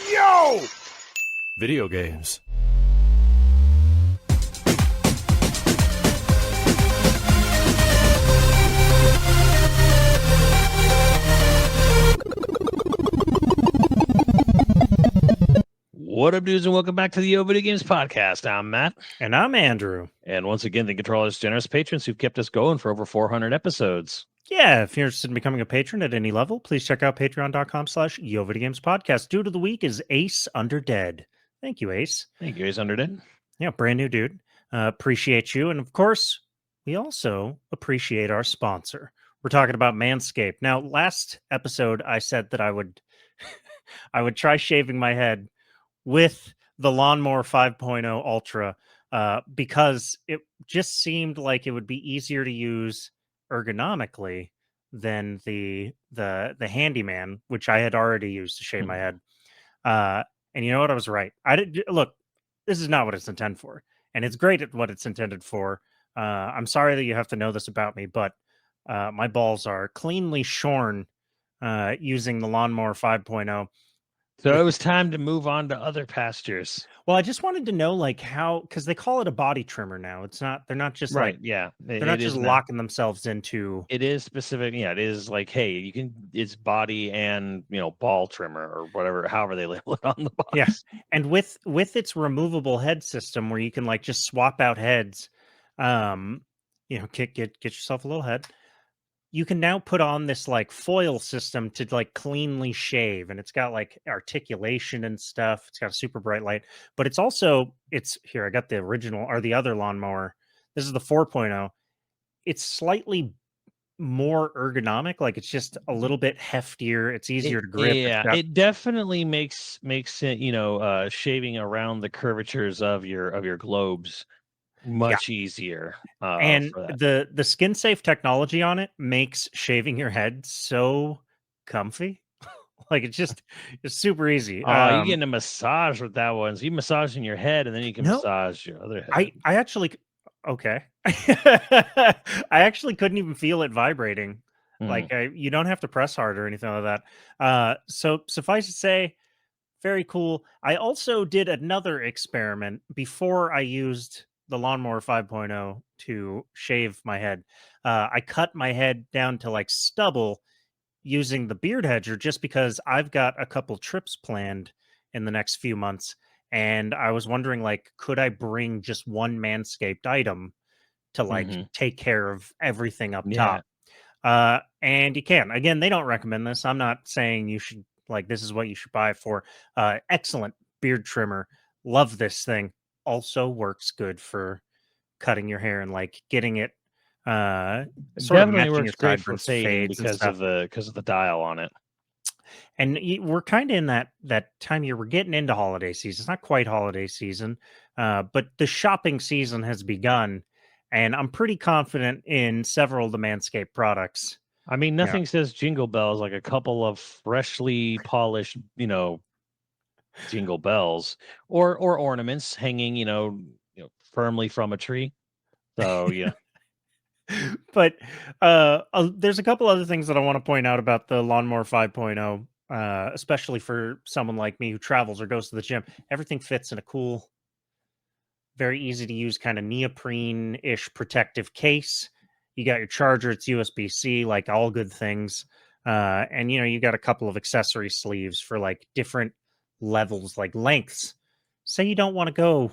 Yo! Video games. What up, dudes, and welcome back to the YoVideogames podcast. I'm Matt. And I'm Andrew. And once again, thank you to all those generous patrons who've kept us going for over 400 episodes. Yeah, if you're interested in becoming a patron at any level, please check out patreon.com/YoVideogames podcast. Dude of the week is Ace Underdead. Thank you, Ace. Thank you, Ace Underdead. Yeah, brand new dude. Appreciate you. And of course, we also appreciate our sponsor. We're talking about Manscaped. Now, last episode, I said that I would I would try shaving my head with the Lawnmower 5.0 Ultra because it just seemed like it would be easier to use ergonomically than the Handyman, which I had already used to shave my head. And you know what? I was right. I did look. This is not what it's intended for, and it's great at what it's intended for. I'm sorry that you have to know this about me, but my balls are cleanly shorn using the Lawnmower 5.0. So it was time to move on to other pastures. Well, I just wanted to know, like, how, because they call it a body trimmer now. It's not. They're not just Right? like. Yeah, They're not just locking themselves into. It is specific. Yeah, it is like, hey, you can. It's body and ball trimmer or whatever, however they label it on the box. Yeah, and with its removable head system, where you can like just swap out heads, get yourself a little head. You can now put on this like foil system to like cleanly shave, and it's got like articulation and stuff. It's got a super bright light, but it's here. I got the original or the other lawnmower. This is the 4.0. It's slightly more ergonomic, like it's just a little bit heftier. It's easier to grip. Yeah, it definitely makes it shaving around the curvatures of your globes much easier. And for that. the skin safe technology on it makes shaving your head so comfy. Like it's super easy. Oh, you getting a massage with that one. So you massaging your head and then you can No, massage your other head. I actually okay. I actually couldn't even feel it vibrating. Like you don't have to press hard or anything like that. So suffice to say, very cool. I also did another experiment before I used the Lawnmower 5.0 to shave my head. I cut my head down to like stubble using the beard hedger just because I've got a couple trips planned in the next few months. And I was wondering, like, could I bring just one Manscaped item to like take care of everything up top? And you can. Again, they don't recommend this. I'm not saying you should like this is what you should buy for. Excellent beard trimmer. Love this thing. Also works good for cutting your hair and like getting it sort of Definitely matching works your great for sideburns, fading fades and because stuff. of the dial on it. And we're kind of in that time here. We're getting into holiday season. It's not quite holiday season, but the shopping season has begun, and I'm pretty confident in several of the Manscaped products. I mean, nothing says jingle bells like a couple of freshly polished, jingle bells or ornaments hanging, firmly from a tree. So yeah. But there's a couple other things that I want to point out about the Lawnmower 5.0, especially for someone like me who travels or goes to the gym. Everything fits in a cool, very easy to use kind of neoprene-ish protective case. You got your charger, it's USB-C, like all good things. And you got a couple of accessory sleeves for like different levels, like lengths. Say you don't want to go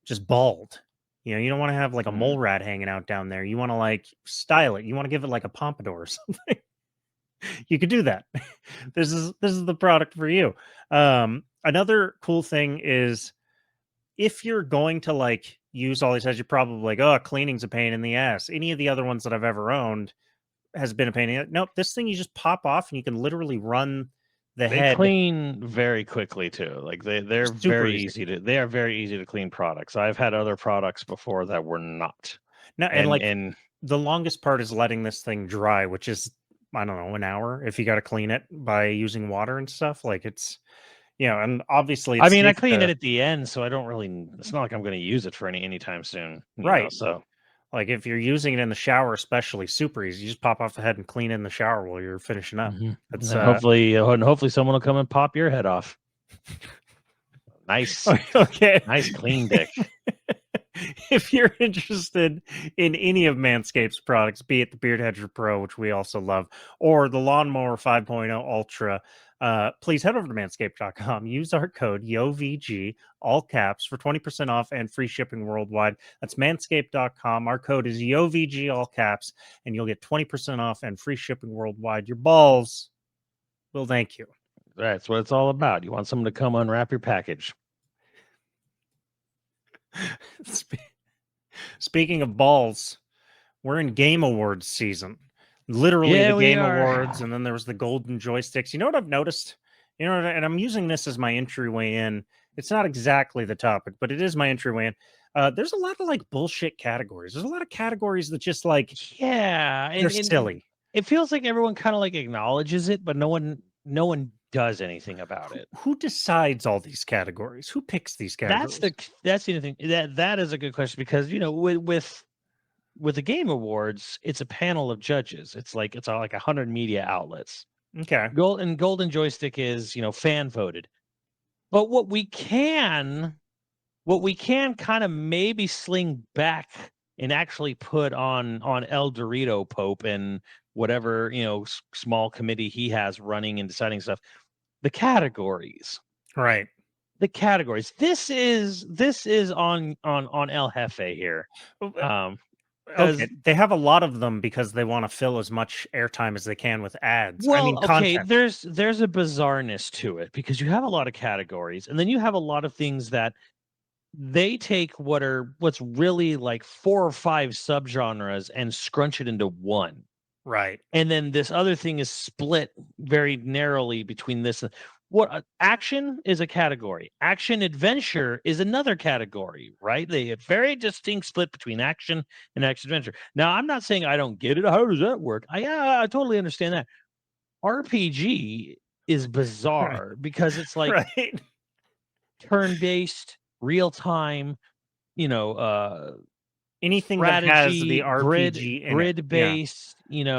just bald. You don't want to have like a mole rat hanging out down there. You want to like style it. You want to give it like a pompadour or something. You could do that. This is the product for you. Another cool thing is if you're going to like use all these heads, you're probably like, oh, cleaning's a pain in the ass. Any of the other ones that I've ever owned has been a pain in the ass. Nope, this thing you just pop off and you can literally run the They head. clean very quickly too. Like they're very easy to. They are very easy to clean products. I've had other products before that were not. No, and the longest part is letting this thing dry, which is I don't know, an hour if you got to clean it by using water and stuff. Like it's and obviously I mean, I clean it at the end, so I don't really. It's not like I'm going to use it for anytime soon, right? So Like if you're using it in the shower, especially, super easy. You just pop off the head and clean in the shower while you're finishing up. It's And hopefully someone will come and pop your head off. Nice, okay. nice clean dick. If you're interested in any of Manscaped's products, be it the Beard Hedger Pro, which we also love, or the Lawnmower 5.0 Ultra, please head over to manscaped.com. Use our code YoVG, all caps, for 20% off and free shipping worldwide. That's manscaped.com. Our code is YoVG, all caps, and you'll get 20% off and free shipping worldwide. Your balls will thank you. That's what it's all about. You want someone to come unwrap your package. Speaking of balls, we're in Game Awards season. Literally Yeah, the we Game are. Awards, and then there was the golden joysticks. You know what I've noticed? You know, and I'm using this as my entryway in. It's not exactly the topic, but it is my entryway in. There's a lot of like bullshit categories. There's a lot of categories that just like Yeah, they're silly. It feels like everyone kind of like acknowledges it, but no one does anything about it. Who decides all these categories? Who picks these categories? That's the other thing. That is a good question because with the Game Awards, it's a panel of judges. It's like 100 media outlets. Okay. Golden Joystick is fan voted. But what we can kind of maybe sling back and actually put on El Dorito Pope and whatever small committee he has running and deciding stuff. The categories. Right. The categories. This is on El Jefe here. Okay, they have a lot of them because they want to fill as much airtime as they can with ads. Well, I mean, okay, content. there's a bizarreness to it because you have a lot of categories, and then you have a lot of things that they take what's really like 4 or 5 subgenres and scrunch it into one. Right. And then this other thing is split very narrowly between this. Action is a category. Action adventure is another category, right? They have very distinct split between action and action adventure. Now, I'm not saying I don't get it. How does that work? I totally understand that. RPG is bizarre because it's like right. turn-based, real-time, anything strategy, that has the RPG grid-based, and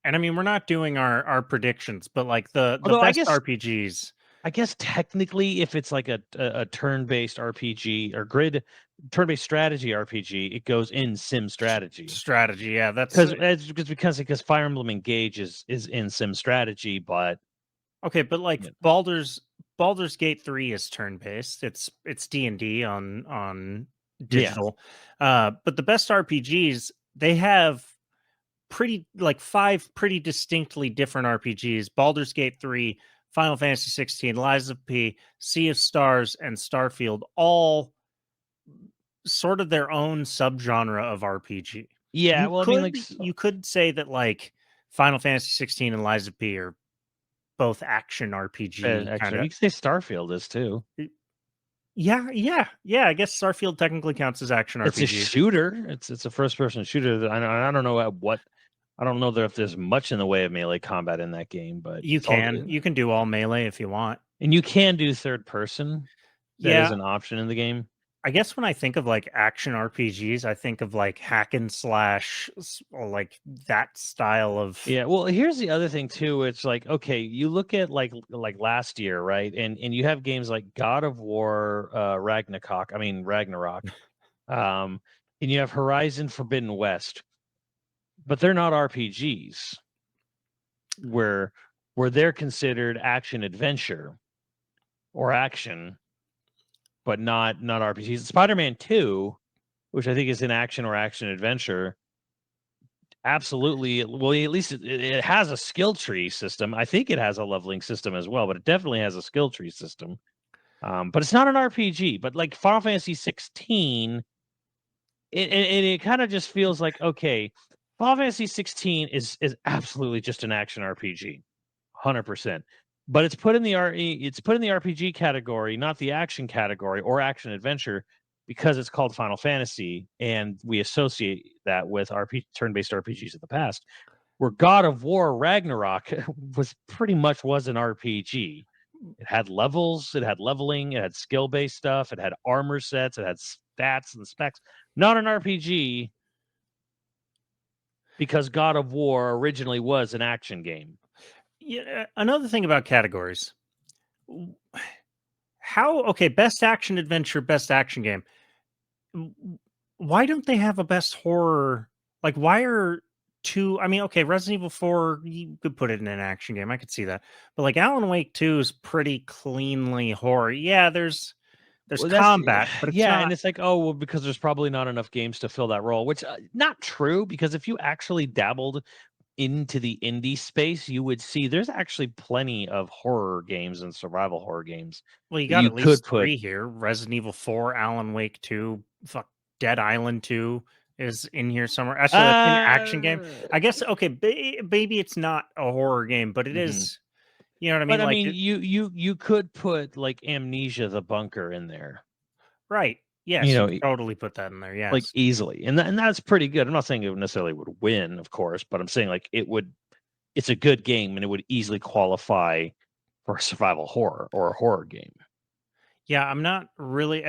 I mean, we're not doing our predictions, but like the best RPGs. I guess technically, if it's like a turn-based RPG or turn-based strategy RPG, it goes in Sim strategy. Strategy, yeah, that's because Fire Emblem Engage is in Sim strategy, but okay, but like Baldur's Gate 3 is turn-based. It's D&D on digital. But the best RPGs, they have pretty like 5 pretty distinctly different RPGs. Baldur's Gate 3, Final Fantasy 16, Lies of P, Sea of Stars, and Starfield, all sort of their own subgenre of RPG. Yeah, you could say that like Final Fantasy 16 and Lies of P are both action RPG kind of. You could say Starfield is too. Yeah. I guess Starfield technically counts as action RPG. It's a shooter. It's a first-person shooter. I don't know I don't know if there's much in the way of melee combat in that game, but you can do all melee if you want, and you can do third person. That is an option in the game. I guess when I think of like action RPGs, I think of like hack and slash, or like that style of. Yeah, well, here's the other thing too. It's like, okay, you look at like last year, right? And you have games like God of War, Ragnarok, and you have Horizon Forbidden West, but they're not RPGs. Where they're considered action adventure or action, but not RPGs. Spider-Man 2, which I think is an action or action adventure, absolutely. Well, at least it has a skill tree system. I think it has a leveling system as well, but it definitely has a skill tree system. But it's not an RPG. But like Final Fantasy 16, it kind of just feels like, okay, Final Fantasy 16 is absolutely just an action RPG, 100%. But it's put in the RPG category, not the action category or action adventure, because it's called Final Fantasy, and we associate that with turn-based RPGs of the past. Where God of War Ragnarok was an RPG. It had levels, it had leveling, it had skill-based stuff, it had armor sets, it had stats and specs. Not an RPG, because God of War originally was an action game. Yeah, another thing about categories. W- How okay, best action adventure, best action game. Why don't they have a best horror? Like, why are two? I mean, okay, Resident Evil 4, you could put it in an action game. I could see that. But like Alan Wake 2 is pretty cleanly horror. Yeah, there's Well, that's combat, but it's yeah, and not. it's like, oh, well, because there's probably not enough games to fill that role, which not true. Because if you actually dabbled into the indie space, you would see there's actually plenty of horror games and survival horror games Well, you that got you at could least put. three here: Resident Evil 4, Alan Wake 2, fuck, Dead Island 2 is in here somewhere. Actually, that's an action game. Uh, I guess okay, maybe it's not a horror game, but it mhm. is. You know what I But mean? I Like, mean, you could put like Amnesia: The Bunker in there, right? you Yes, you know, could totally put that in there. like Yes. easily, and and that's pretty good. I'm not saying it necessarily would win, of course, but I'm saying like it would. It's a good game, and it would easily qualify for a survival horror or a horror game. Yeah, I'm not really.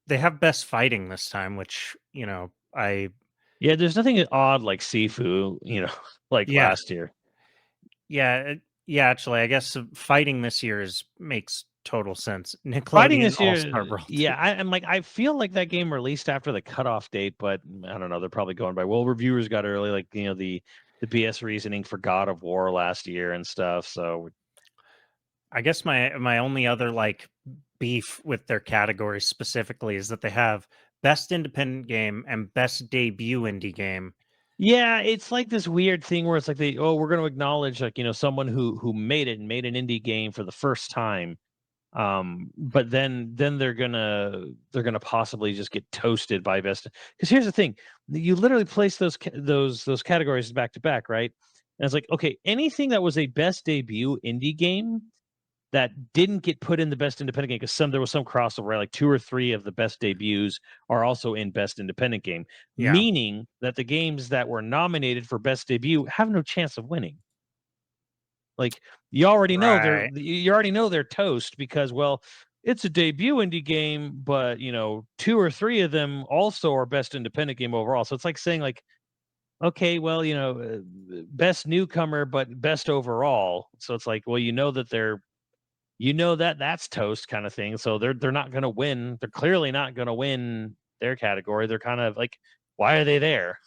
They have best fighting this time, which I Yeah, there's nothing odd like Sifu, like yeah last year. yeah yeah. Actually, I guess fighting this year is makes total sense. Fighting Nickelodeon this All year, Star Brawl 2. yeah, I'm like, I feel like that game released after the cutoff date, but I don't know. They're probably going by, well, reviewers got early, like the BS reasoning for God of War last year and stuff. So I guess my only other like beef with their categories specifically is that they have best independent game and best debut indie game. yeah, it's like this weird thing where it's like we're going to acknowledge like someone who made it and made an indie game for the first time. But then they're gonna possibly just get toasted by best, because here's the thing, you literally place those categories back to back, right? And it's like, okay, anything that was a best debut indie game that didn't get put in the best independent game, because there was some crossover, right? Like two or three of the best debuts are also in best independent game, Yeah, meaning that the games that were nominated for best debut have no chance of winning. Like, right. you already know they're toast, because, well, it's a debut indie game, but two or three of them also are best independent game overall. So it's like saying like, okay, well, best newcomer but best overall. So it's like, well, that's toast kind of thing. So they're not going to win. They're clearly not going to win their category. They're kind of like, why are they there?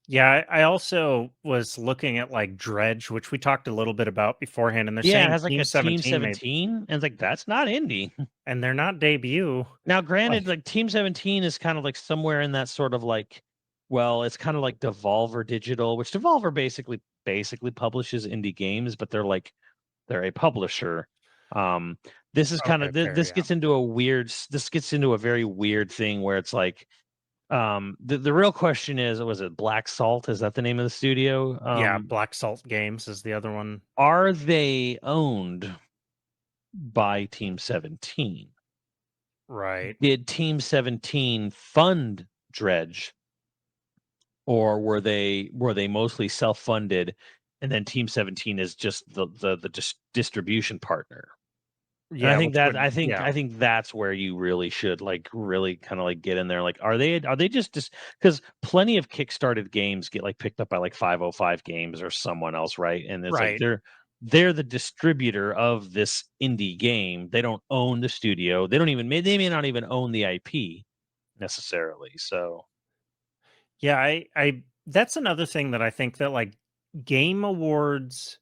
Yeah, I also was looking at like Dredge, which we talked a little bit about beforehand, and they're Yeah, it saying has like Team a Team 17 made, 17, and it's like, that's not indie. and they're not debut. Now, Like, granted, like Team 17 is kind of like somewhere in that sort of like, well, it's kind of like Devolver Digital, which Devolver basically publishes indie games, but they're a publisher. Um, this is kind okay, of fair, this yeah, gets into a very weird thing where it's like, the real question is, was it Black Salt? Is that the name of the studio? yeah. Black Salt Games is the other one, Are they owned by Team 17? right? Did Team 17 fund Dredge, or were they mostly self-funded, and then Team 17 is just the distribution partner? And I Yeah, think which that would I think yeah, I think that's where you really should like really kind of like get in there. Like, are they just because plenty of kickstarted games get like picked up by like 505 games or someone else, right? And it's like right. they're the distributor of this indie game. They don't own the studio. They may not even own the IP necessarily. So Yeah, I that's another thing that I think that like game awards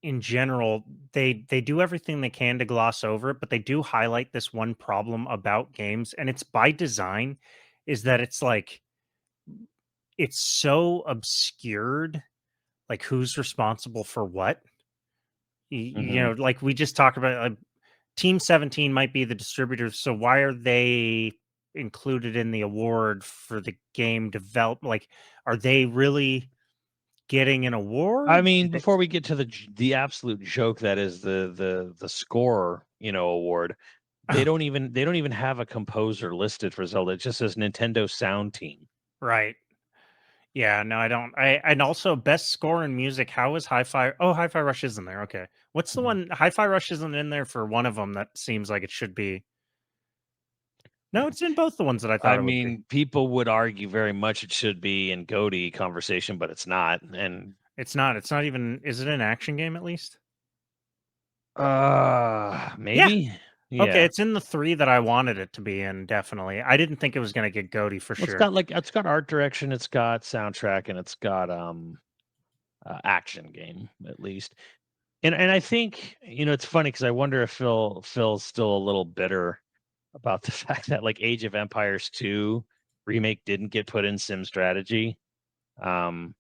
in general, they do everything they can to gloss over it, but they do highlight this one problem about games, and it's by design, is that it's like it's so obscured, like who's responsible for what. mhm. Like we just talked about, Team 17 might be the distributor, so why are they included in the award for the game develop? Like, are they really getting an I award? mean, before we get to the absolute joke that is the score, award, they don't even have a composer listed for Zelda. It just says Nintendo Sound Team. Right. Yeah, no, I don't. And also best score in music. How is Hi-Fi? Oh, Hi-Fi Rush isn't there. Okay, what's the Mhm. one? Hi-Fi Rush isn't in there for one of them. That seems like it should be. No, it's in both the ones that I thought I it would be. mean, people would argue very much it should be in GOTY conversation, but it's not. And It's not. It's not even. Is it an action game at least? Yeah. maybe. Okay, Yeah. it's in the 3 that I wanted it to be in, definitely. I didn't think it was gonna get GOTY for Well, sure. it's got art direction, it's got soundtrack, and it's got action game at least. And I think, it's funny because I wonder if Phil's still a little bitter about the fact that like Age of Empires 2 remake didn't get put in Sim Strategy. Um,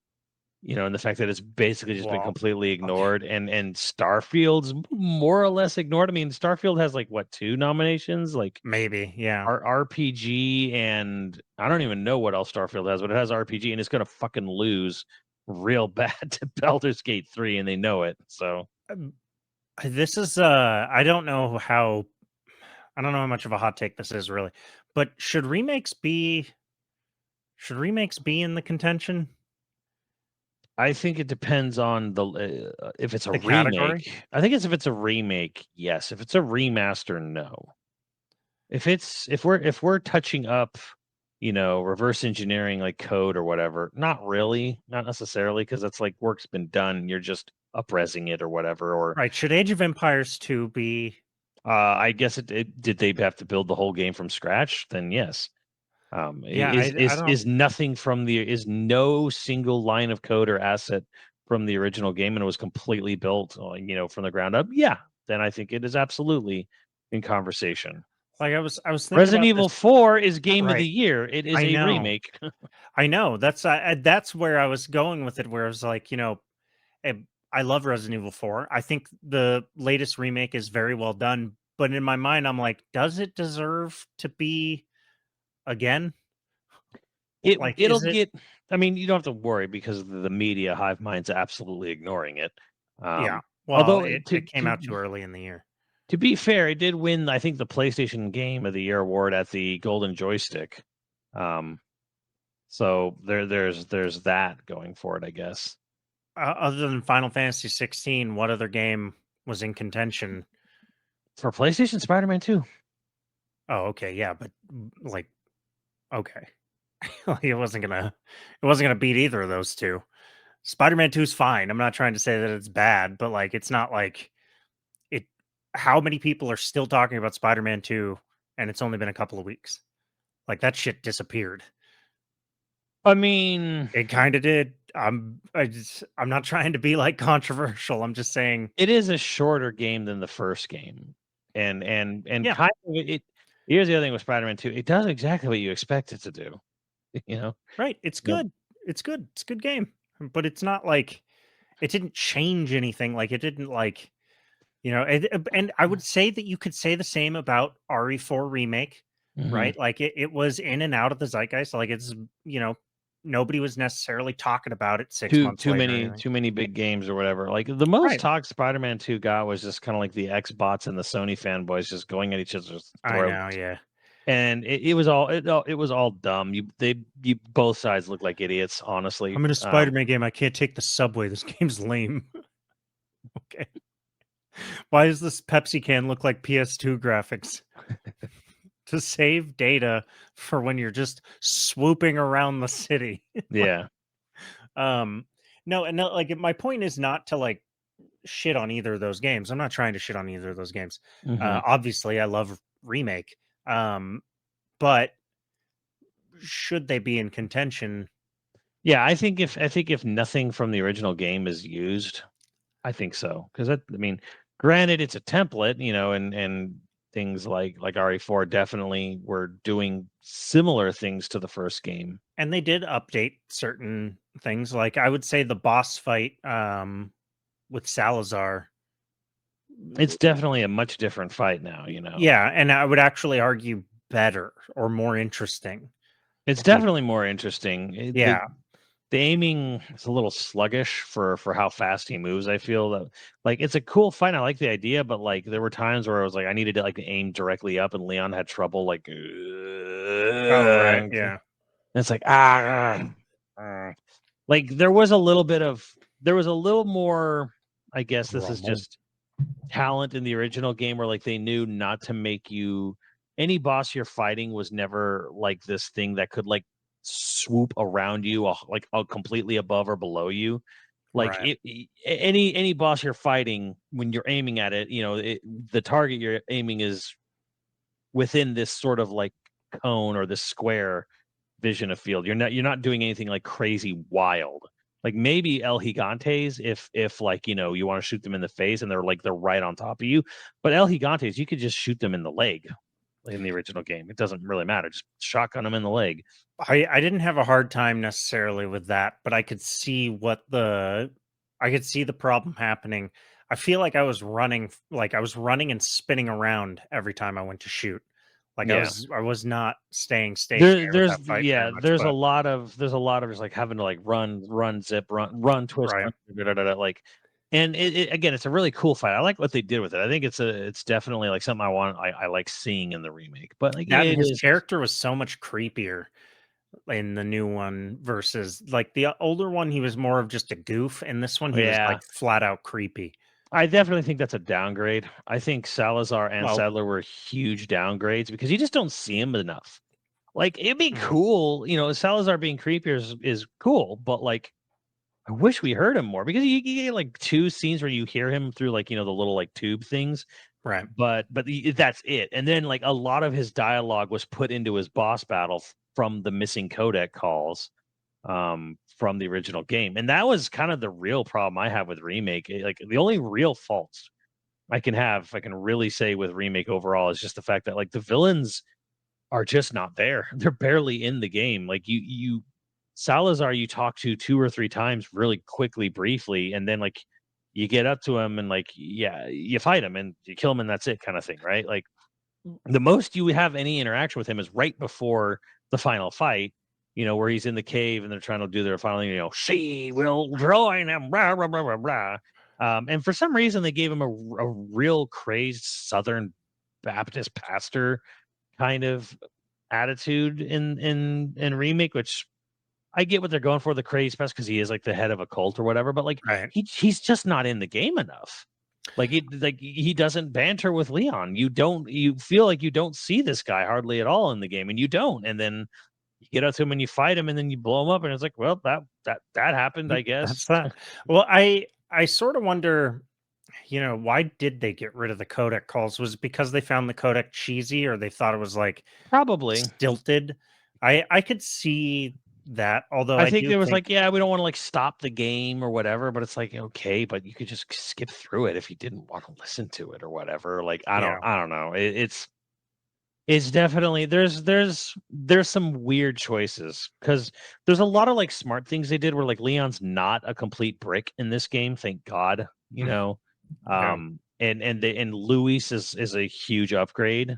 and the fact that it's basically just been Well, completely okay, ignored, and Starfield's more or less ignored. I mean, Starfield has like what, 2 nominations? Like maybe, yeah. RPG, and I don't even know what else Starfield has, but it has RPG, and it's gonna fucking lose real bad to Baldur's Gate 3, and they know it. So Um, this is, I don't know how much of a hot take this is really, but should remakes be in the contention? I think it depends on if it's a The category? remake. I think if it's a remake, yes. If it's a remaster, no. If we're touching up, reverse engineering like code or whatever, not really, not necessarily, because that's like work's been done. You're just upresing it or whatever. Or Right, should Age of Empires 2 be I guess did they have to build the whole game from scratch? Then yes. yeah, I don't Is nothing from the is no single line of code or asset from the original game, and it was completely built, from the ground up. Yeah, then I think it is absolutely in conversation. like, I was thinking Resident about this. Evil 4 is game of the Right, year. It is I a know. remake. I know, that's where I was going with it, where I was like, eh, I love Resident Evil 4. I think the latest remake is very well done, but in my mind, I'm like, does it deserve to be again? Like, It'll is it? get. I mean, you don't have to worry because the media hive mind's absolutely ignoring it. Yeah. Um, Well, although it came out too early in the year. to be fair, it did win, I think, the PlayStation Game of the Year award at the Golden Joystick. Um, so there's that going for it, I guess. Other than Final Fantasy 16, what other game was in contention? For PlayStation, Spider-Man 2. Oh, okay, yeah, but like, okay, like, it wasn't gonna beat either of those two. Spider-Man 2 is fine. I'm not trying to say that it's bad, but like, it's not like it. How many people are still talking about Spider-Man 2, and it's only been a couple of weeks? Like that shit disappeared. I mean, It kind of did. I'm not trying to be like controversial. I'm just saying, it is a shorter game than the first game, and yeah, kind of it. Here's the other thing with Spider-Man 2. It does exactly what you expect it to do. You know, right. It's you know, good. It's good. It's a good game, but it's not like it didn't change anything. Like it didn't like and I would say that you could say the same about RE4 remake, mhm. right? Like it was in and out of the zeitgeist. Like it's you know nobody was necessarily talking about it 6 months Too later or many anything. too many big games or whatever. Like the most Right. talk Spider-Man 2 got was just kind of like the Xbots and the Sony fanboys just going at each other's I know. throats. Yeah. And it was all dumb. You both sides look like idiots, honestly. I'm in a Spider-Man game. I can't take the subway. This game's lame. Okay. Why does this Pepsi can look like PS2 graphics? To save data for when you're just swooping around the city. Yeah. um no, and no, like my point is not to like shit on either of those games. I'm not trying to shit on either of those games. Hmm. Obviously I love remake. But should they be in contention? Yeah, I think if nothing from the original game is used, I think so. Because I mean, granted, it's a template, and things like RE4 definitely were doing similar things to the first game. And they did update certain things. Like I would say the boss fight with Salazar. It's definitely a much different fight now. Yeah, and I would actually argue better or more interesting. It's Like, definitely more interesting. yeah, The aiming is a little sluggish for how fast he moves. I feel that like it's a cool fight. I like the idea, but like there were times where I was like I needed to like aim directly up, and Leon had trouble like. oh right, And yeah. it's like like there was a little more. I guess this is Rumble. just talent in the original game where like they knew not to make you any boss you're fighting was never like this thing that could like swoop around you like completely above or below you. Like Right. any boss you're fighting when you're aiming at it, the target you're aiming is within this sort of like cone or this square vision of field. You're not doing anything like crazy wild. Like maybe El Gigantes if like you want to shoot them in the face and they're right on top of you. But El Gigantes, you could just shoot them in the leg in the original game. It doesn't really matter. Just shotgun them in the leg. I didn't have a hard time necessarily with that, but I could see the problem happening. I feel like I was running and spinning around every time I went to shoot. Like Yeah. I was not staying stationary with that fight very much, There's a but lot of just like having to like run, zip, run, twist, right. like, and again, it's a really cool fight. I like what they did with it. I think it's definitely like something I like seeing in the remake. But like That and it his is character was so much creepier in the new one versus like the older one, he was more of just a goof, and this one he was yeah. like flat out creepy. I definitely think that's a downgrade. I think Salazar and Well, Sadler were huge downgrades because you just don't see him enough. Like it'd be mm, cool, Salazar being creepier is cool, but like I wish we heard him more because you get like two scenes where you hear him through like the little like tube things, right. but that's it. And then like a lot of his dialogue was put into his boss battle from the missing codec calls from the original game, and that was kind of the real problem I have with remake. Like the only real faults I can really say with remake overall is just the fact that like the villains are just not there. They're barely in the game. Like you Salazar you talk to 2 or 3 times really quickly, briefly, and then like you get up to him and like yeah, you fight him and you kill him and that's it kind of thing, right? Like the most you have any interaction with him is right before the final fight, where he's in the cave and they're trying to do their final, she will join him, blah, blah, blah, blah, blah. And for some reason, they gave him a real crazed Southern Baptist pastor kind of attitude in remake, which I get what they're going for the crazy pastor because he is like the head of a cult or whatever, but like Right. he's just not in the game enough. He doesn't banter with Leon. You feel like you don't see this guy hardly at all in the game, and you don't. And then you get up to him and you fight him, and then you blow him up, and it's like, well, that happened, I That's guess. that. Well, I sort of wonder, why did they get rid of the codec calls? Was it because they found the codec cheesy or they thought it was like Probably. stilted? I could see that, although I I think do there was think like, yeah, we don't want to like stop the game or whatever, but it's like, okay, but you could just skip through it if you didn't want to listen to it or whatever. Like, yeah, I don't know. It's definitely there's some weird choices because there's a lot of like smart things they did where like Leon's not a complete brick in this game, thank God, yeah, and Luis is a huge upgrade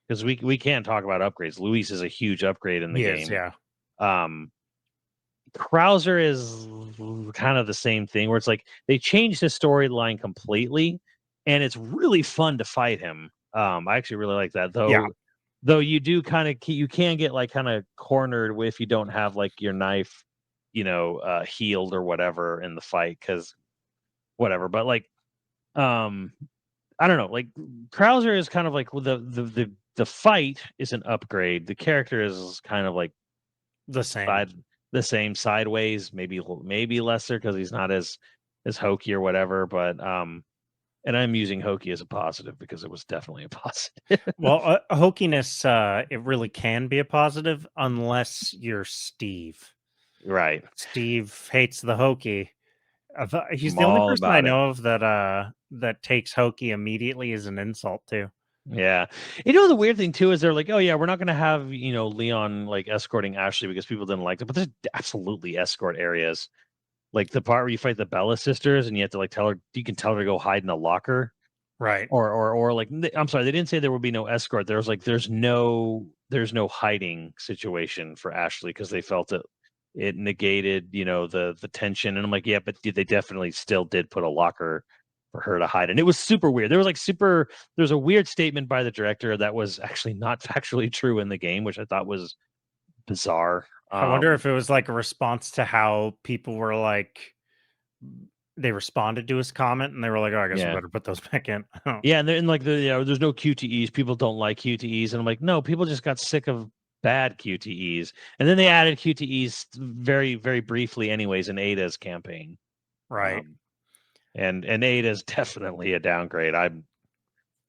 because we can't talk about upgrades. Luis is a huge upgrade in the he is, game. yeah, Um, Krauser is kind of the same thing where it's like they changed his storyline completely, and it's really fun to fight him. I actually really like that yeah, though you do kind of you can get like kind of cornered if you don't have like your knife healed or whatever in the fight because whatever, but like um I don't know, like Krauser is kind of like the fight is an upgrade, the character is kind of like the same. side the same sideways, maybe lesser because he's not as hokey or whatever, but and I'm using hokey as a positive because it was definitely a positive. Well, hokiness, it really can be a positive unless you're Steve. Right. Steve hates the hokey. He's I'm the only all person I about it. know of that takes hokey immediately as an insult too. Yeah. The weird thing too is they're like, oh yeah, we're not gonna have, Leon like escorting Ashley because people didn't like it, but there's absolutely escort areas. Like the part where you fight the Bella sisters and you have to like tell her you can tell her to go hide in a locker. Right. Or like I'm sorry, they didn't say there would be no escort. There was like there's no hiding situation for Ashley because they felt it negated, the tension. And I'm like, yeah, but they definitely still did put a locker for her to hide. And it was super weird. There's a weird statement by the director that was actually not factually true in the game, which I thought was bizarre. I wonder if it was like a response to how people were like, they responded to his comment and they were like, "Oh, I guess we Yeah. better put those back in." Yeah, and then like there's no QTEs. People don't like QTEs, and I'm like, no, people just got sick of bad QTEs, and then they added QTEs very, very briefly, anyways, in Ada's campaign. Right. And Ada is definitely a downgrade. I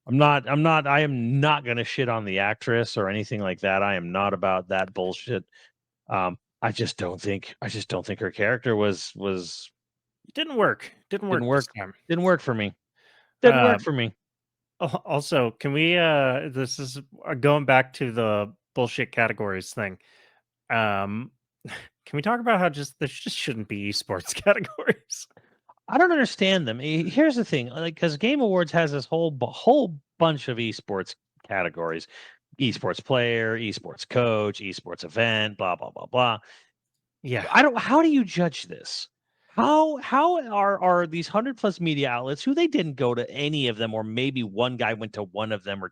am not going to shit on the actress or anything like that. I am not about that bullshit. I just don't think her character was It didn't work. Didn't didn't work work this time. didn't work for me. Didn't Uh, work for me. Also, can we this is going back to the bullshit categories thing. Um can we talk about how just there just shouldn't be esports categories? I don't understand them. Here's the thing, like, because Game Awards has this whole bunch of esports categories: esports player, esports coach, esports event, blah blah blah blah. Yeah. I don't. How do you judge this? How are these 100+ media outlets who they didn't go to any of them, or maybe one guy went to one of them or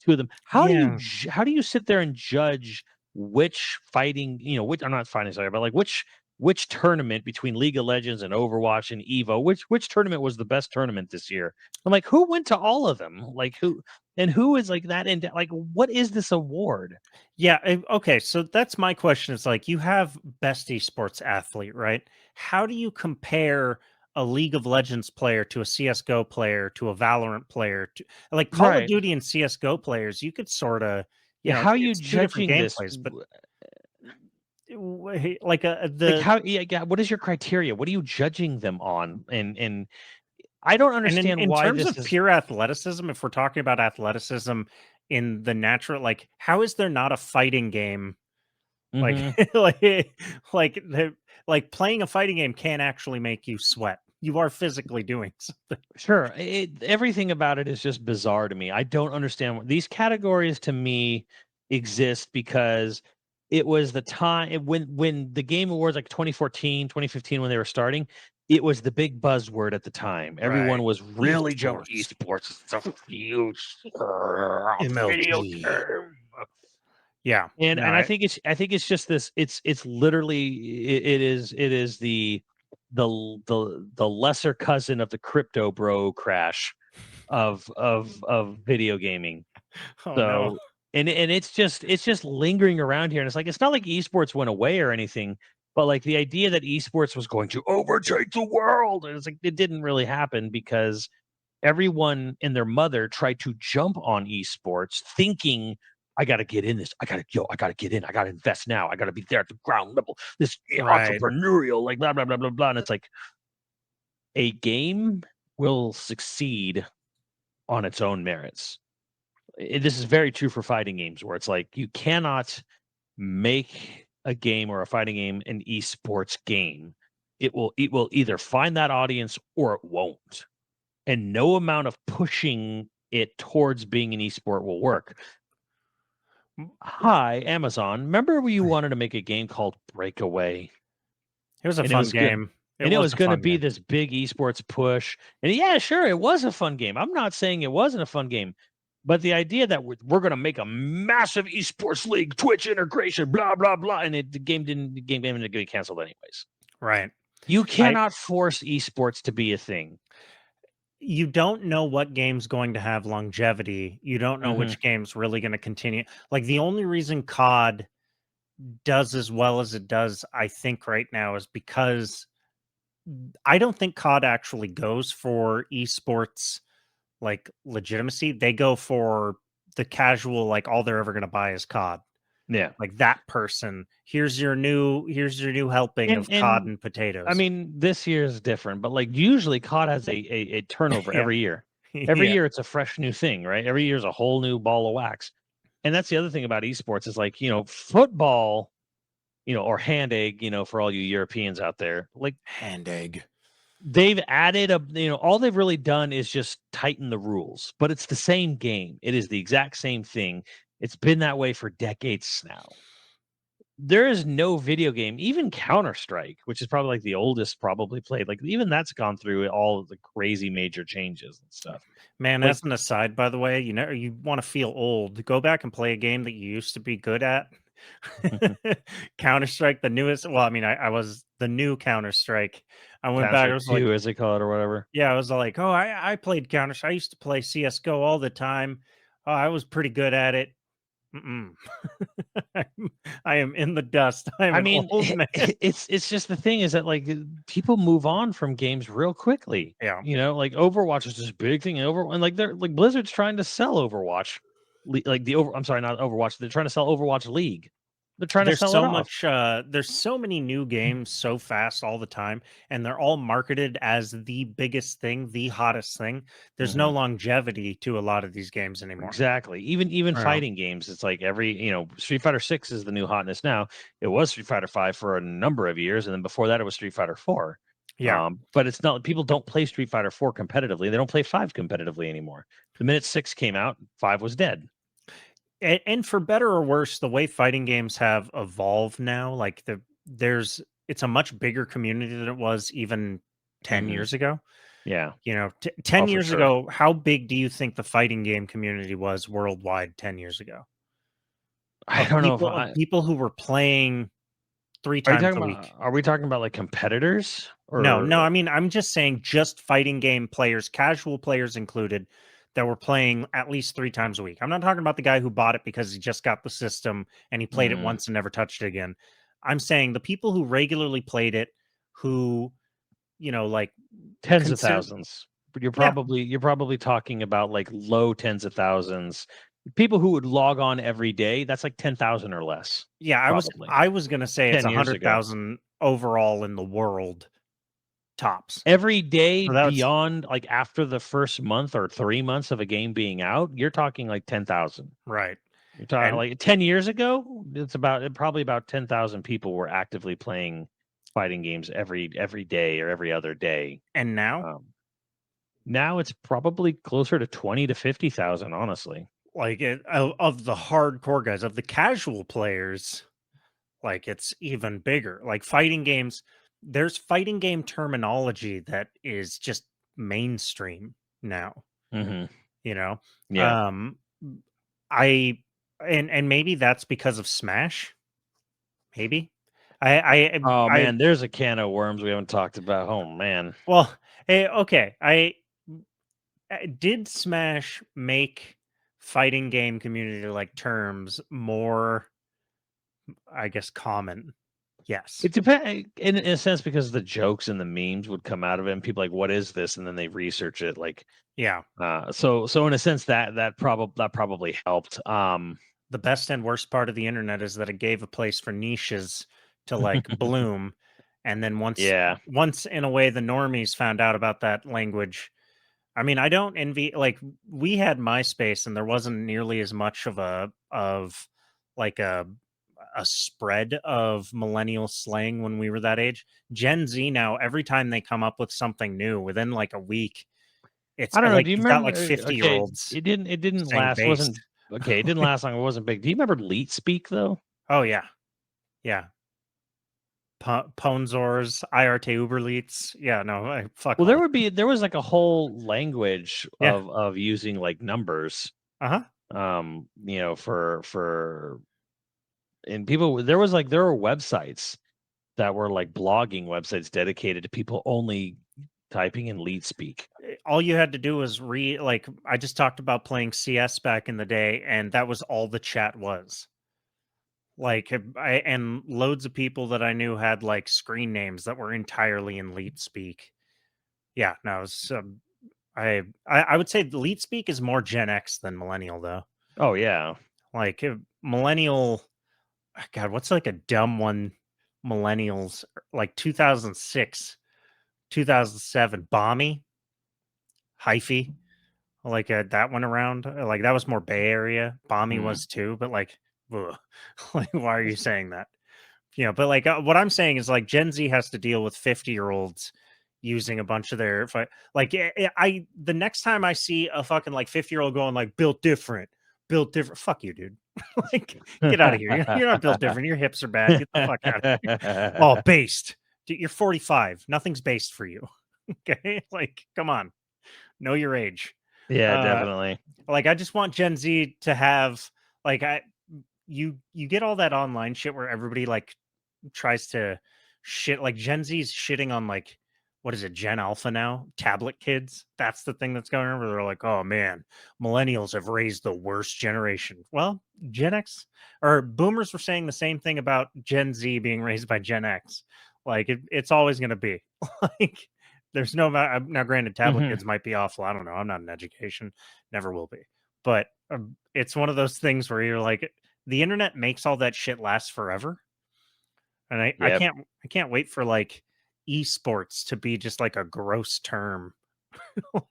two of them? Yeah. How do you sit there and judge which fighting, which I'm not fighting, sorry, but like which tournament between League of Legends and Overwatch and Evo, which tournament was the best tournament this year? I'm like, who went to all of them? Like who is like that? And like, what is this award? Yeah, okay, so that's my question. It's like you have best esports athlete, right? How do you compare a League of Legends player to a CS:GO player to a Valorant player to like Call of Right. Duty and CS:GO players? You could sort of, Yeah. How are you it's two different judging this? gameplays, but like Like the how? Yeah. What is your criteria? What are you judging them on? And I don't and understand in why terms this of is. pure athleticism, if we're talking about athleticism in the natural, like how is there not a fighting game? Like Mhm. like like the like playing a fighting game can actually make you sweat. You are physically doing something. Sure. Everything about it is just bizarre to me. I don't understand these categories to me exist because it was the time when the Game Awards, like 2014, 2015, when they were starting, it was the big buzzword at the time. Right. Everyone was really jumping Esports. esports. It's a huge video MLG. game. Yeah. No, And I think it's just this. It's literally it is the lesser cousin of the crypto bro crash of video gaming. oh no. So and it's just lingering around here, and it's not like esports went away or anything, but like the idea that esports was going to overtake the world, and it's like it didn't really happen because everyone and their mother tried to jump on esports thinking, I got to get in this. I got to get in. I got to invest now. I got to be there at the ground level. This Right. entrepreneurial, like blah, blah, blah, blah, blah. And it's like a game will succeed on its own merits. This is very true for fighting games where it's like you cannot make a game or a fighting game an esports game. It will either find that audience or it won't, and no amount of pushing it towards being an esport will work. M- Hi, Amazon. Remember when you wanted to make a game called Breakaway? It was a And it fun was good. game. It And it was was a going to fun be game. this big esports push. And yeah, sure, it was a fun game. I'm not saying it wasn't a fun game. But the idea that we're going to make a massive esports league, Twitch integration, blah, blah, blah. And the game ended up getting canceled anyways. Right. You I cannot force esports to be a thing. You don't know what game's going to have longevity. You don't know Hmm. which game's really going to continue. Like the only reason COD does as well as it does, I think right now is because I don't think COD actually goes for esports like legitimacy. They go for the casual, like all they're ever going to buy is COD. Yeah. Like that person, here's your new helping of COD And and I potatoes. mean, this year is different, but like usually COD has a turnover Yeah. every year. Every Yeah. year it's a fresh new thing, right? Every year is a whole new ball of wax. And that's the other thing about esports is like, football, or hand egg, for all you Europeans out there, like Hand egg. they've added all they've really done is just tighten the rules, but it's the same game. It is the exact same thing. It's been that way for decades now. There is no video game, even Counter-Strike, which is probably like the oldest probably played, like even that's gone through all of the crazy major changes and stuff. Man, Like, as an aside, by the way, you want to feel old. Go back and play a game that you used to be good at. Counter-Strike, the newest. Well, I mean, I was the new Counter-Strike. I went back. I Counter was like, 2, as they call it, or whatever. yeah, I was like, oh, I played Counter-Strike. I used to play CS:GO all the time. Oh, I was pretty good at it. Mm-mm. I am in the dust. I am I an mean, old man. it's just the thing is that like people move on from games real quickly. Yeah. You know, like Overwatch is this big thing, and like they're like Blizzard's trying to sell Overwatch, like I'm sorry, not Overwatch. They're trying to sell Overwatch League. They're trying to There's sell it so off. much there's so many new games so fast all the time, and they're all marketed as the biggest thing, the hottest thing. There's no Mhm. longevity to a lot of these games anymore. Exactly. Even Yeah. fighting games, it's like Street Fighter 6 is the new hotness now. It was Street Fighter 5 for a number of years, and then before that it was Street Fighter 4. Yeah. But it's not, people don't play Street Fighter 4 competitively. They don't play 5 competitively anymore. The minute 6 came out, 5 was dead. And for better or worse, the way fighting games have evolved now, like it's a much bigger community than it was even 10 Mhm. years ago. Yeah. 10 Oh, for years sure. ago, how big do you think the fighting game community was worldwide 10 years ago? I don't know if Of I people who were playing 3 times a week. are we talking about like competitors No, or I mean, I'm just saying just fighting game players, casual players included, that were playing at least 3 times a week. I'm not talking about the guy who bought it because he just got the system and he played it Mm, once and never touched it again. I'm saying the people who regularly played it, who, like tens of consider thousands. But you're yeah, probably talking about like low tens of thousands. People who would log on every day, that's like 10,000 or less, yeah, probably. I was gonna say it's 10 years ago. 100,000 overall in the world tops. Every day So that's beyond like after the first month or 3 months of a game being out, you're talking like 10,000. right. You're talking And like 10 years ago, probably about 10,000 people were actively playing fighting games every day or every other day. and now, Um, Now it's probably closer to 20 to 50,000, honestly. like of the hardcore guys, of the casual players, like it's even bigger. Like fighting games, there's fighting game terminology that is just mainstream now, Mhm. you know. Yeah. Um I and maybe that's because of Smash, maybe. Oh I man, there's a can of worms we haven't talked about. Oh man. well, okay. Did Smash make fighting game community like terms more, I guess, common? Yes. It depends in a sense because the jokes and the memes would come out of it and people like, what is this? And then they research it like Yeah. so in a sense that probably helped. The best and worst part of the internet is that it gave a place for niches to like bloom, and then Yeah. once in a way the normies found out about that language. I mean, I don't envy, like, we had MySpace and there wasn't nearly as much of like a spread of millennial slang when we were that age. Gen Z now, every time they come up with something new within like a week, it's I don't know. like Do you you've got remember? like 50-year-olds Okay, it didn't saying last. based. Wasn't okay. It didn't last long. It wasn't big. Do you remember Leet Speak though? Oh yeah. Yeah. Ponzors, IRT Uberleets. Yeah, no, fuck Well, all. there was like a whole language Yeah. of using like numbers. Uh-huh. For and people there were websites that were like blogging websites dedicated to people only typing in Leet Speak. All you had to do was like I just talked about playing CS back in the day, and that was all the chat was. Like and loads of people that I knew had like screen names that were entirely in Leet Speak. Yeah, no, it was, I would say the Leet Speak is more Gen X than millennial though. Oh yeah. Like millennial, God, what's like a dumb one? Millennials like 2006, 2007, Bommy, Hyphy. Like, that went around, like, that was more Bay Area. Bommy Mm. was too, but, like, ugh, like, why are you saying that? But, like, what I'm saying is, like, Gen Z has to deal with 50-year-olds using a bunch of their like, the next time I see a fucking, like, 50-year-old going, like, built different," fuck you, dude. Like, get out of here. You're not built different. Your hips are bad. Get the fuck out of here. Oh, based. Dude, you're 45. Nothing's based for you. Okay? Like, come on. Know your age. Yeah, Uh definitely. like, I just want Gen Z to have, like, you get all that online shit where everybody like tries to shit, like Gen Z's shitting on like, what is it, Gen Alpha now? Tablet kids. That's the thing that's going on where they're like, oh man, millennials have raised the worst generation. Well, Gen X or boomers were saying the same thing about Gen Z being raised by Gen X. Like it's always going to be like there's no now. Granted, tablet Mhm. kids might be awful. I don't know. I'm not in education, never will be. But it's one of those things where you're like, the internet makes all that shit last forever, and Yep. I can't wait for like esports to be just like a gross term.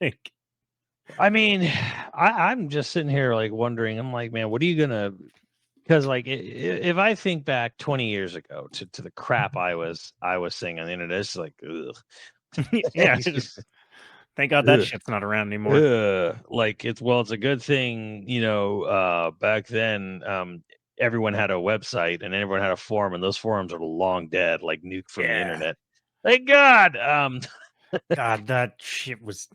Like, I mean, I'm just sitting here like wondering. I'm like, man, what are you gonna? Because like, if I think back 20 years ago to the crap I was seeing on the internet, it's like, ugh. yeah, It's just, thank God that ugh. shit's not around anymore. Like it's a good thing, back then, everyone had a website and everyone had a forum, and those forums are long dead, like nuked from the Yeah, internet. Thank God. God, that shit was.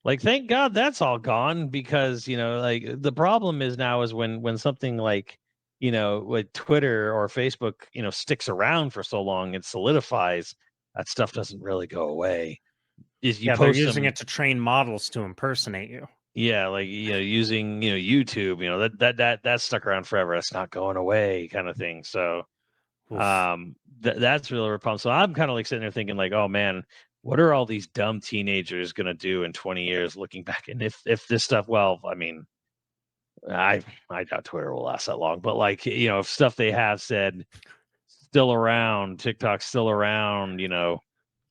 Like thank God that's all gone, because like the problem is now is when something like with Twitter or Facebook sticks around for so long, it solidifies, that stuff doesn't really go away. Is you Yeah, they're post using some, it to train models to impersonate you. yeah, like using YouTube, that stuck around forever, that's not going away, kind of thing. So Oof. that's really a problem. So I'm kind of like sitting there thinking like, oh man, what are all these dumb teenagers going to do in 20 years looking back? And if this stuff, well, I mean, I doubt Twitter will last that long, but like, if stuff they have said still around, TikTok's still around,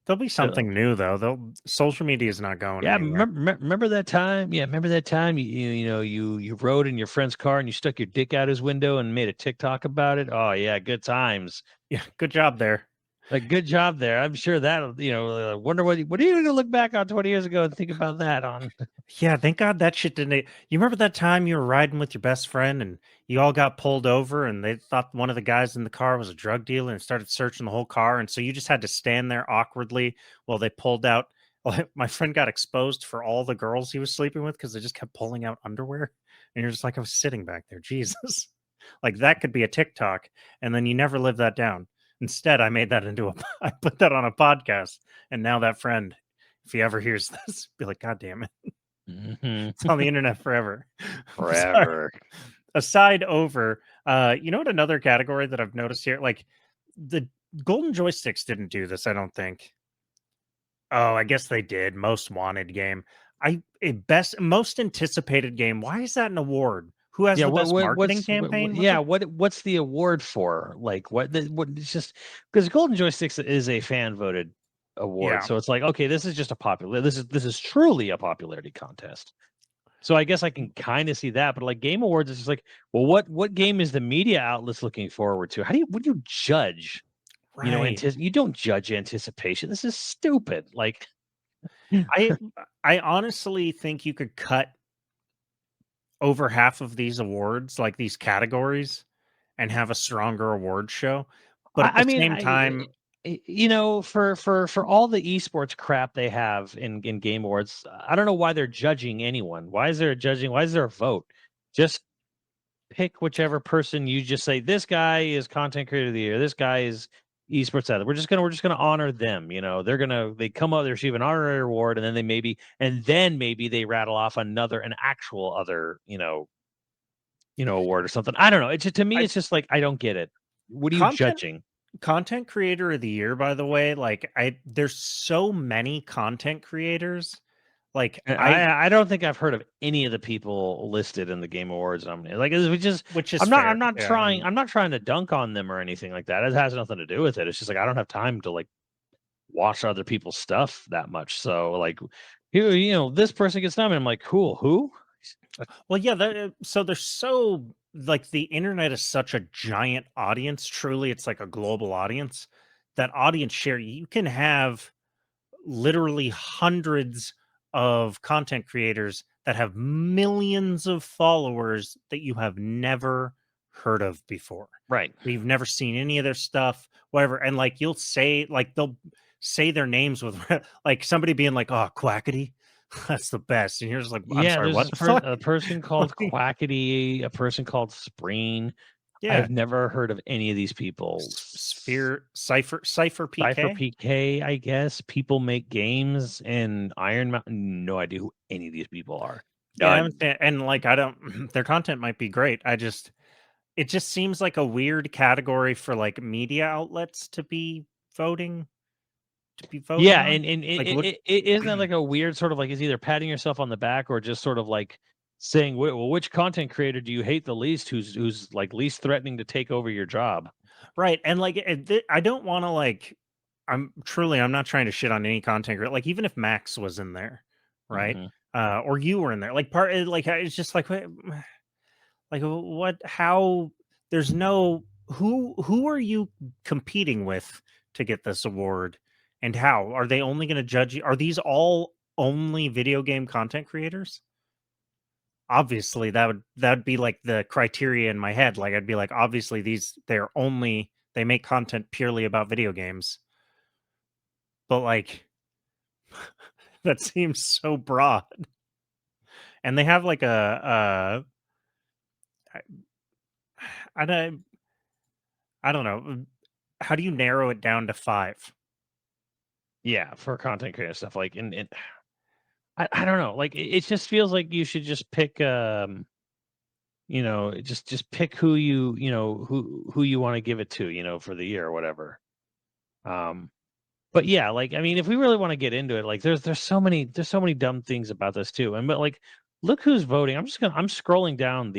There'll be still, something new though. Social media is not going yeah, anywhere. remember that time? Yeah, remember that time you rode in your friend's car and you stuck your dick out his window and made a TikTok about it? Oh yeah, good times. Yeah, good job there. Like, good job there. I'm sure that'll, wonder what are you going to look back on 20 years ago and think about that on? Yeah, thank God that shit didn't. You remember that time you were riding with your best friend and you all got pulled over and they thought one of the guys in the car was a drug dealer and started searching the whole car. And so you just had to stand there awkwardly while they pulled out. Well, my friend got exposed for all the girls he was sleeping with because they just kept pulling out underwear. And you're just like, I was sitting back there. Jesus. Like that could be a TikTok. And then you never live that down. Instead, I made that into a, I put that on a podcast. And now that friend, if he ever hears this, be like, God damn it. Mhm. It's on the internet forever. Sorry. Forever. Aside over, you know what? Another category that I've noticed here, like the golden joysticks didn't do this. I don't think. Oh, I guess they did. Most wanted game. A best most anticipated game. Why is that an award? Who has Yeah. the best marketing What's, campaign with yeah. it? What's the award for? Like what it's just because Golden Joysticks is a fan voted award. Yeah, So it's like, okay, this is just a popular, this is truly a popularity contest. So I guess I can kind of see that, but like Game Awards is just like, well, what game is the media outlets looking forward to? How do you would you judge? right. You don't judge anticipation. This is stupid. Like, I I honestly think you could cut over half of these awards, like these categories, and have a stronger award show. But at the I mean, same time, for all the esports crap they have in Game Awards, I don't know why they're judging anyone. Why is there a judging? Why is there a vote? Just pick whichever person, you just say this guy is content creator of the year. This guy is esports out. We're just gonna honor them. They come up, they receive an honorary award, and then maybe they rattle off an actual other award or something. I don't know. It's just, to me, I it's just like I don't get it. What are you content judging? content creator of the year, by the way, like there's so many content creators. Like And I I don't think I've heard of any of the people listed in the Game Awards nominated. Like, it's just, which is fair. Yeah. I'm not trying to dunk on them or anything like that. It has nothing to do with it. It's just like I don't have time to like watch other people's stuff that much. So like, this person gets nominated. I'm like, cool, who? Well, yeah, so they're so like the internet is such a giant audience. Truly, it's like a global audience. That audience share, you can have literally hundreds of content creators that have millions of followers that you have never heard of before. Right. We've never seen any of their stuff, whatever. And like they'll say their names with like somebody being like, oh, Quackity. That's the best. And you're just like, I'm Yeah, sorry, there's what a, the fuck? a person called Like, Quackity, a person called Spreen. yeah, I've never heard of any of these people. Sphere, Cipher Cypher PK. PK, I guess. People make games and Iron Mountain. No idea who any of these people are. Yeah, None. and like I don't. Their content might be great. It just seems like a weird category for like media outlets to be voting Yeah, on. and Like, look, it isn't that like a weird sort of like it's either patting yourself on the back or just sort of like saying, well, which content creator do you hate the least? Who's like least threatening to take over your job? right, and like I don't want to like. I'm not trying to shit on any content creator. Like even if Max was in there, right, Mhm. or you were in there, like like it's just like like what? How? There's no who are you competing with to get this award, and how are they only going to judge you? Are these all only video game content creators? Obviously, that would be like the criteria in my head. Like I'd be like, obviously they make content purely about video games, but like that seems so broad. And they have like I don't I don't know. How do you narrow it down to 5? Yeah, for content creator stuff like and I don't know. Like it just feels like you should just pick just pick who who you want to give it to, for the year or whatever. Um but yeah, like I mean, if we really want to get into it, like there's so many dumb things about this too. And but like look who's voting. I'm scrolling down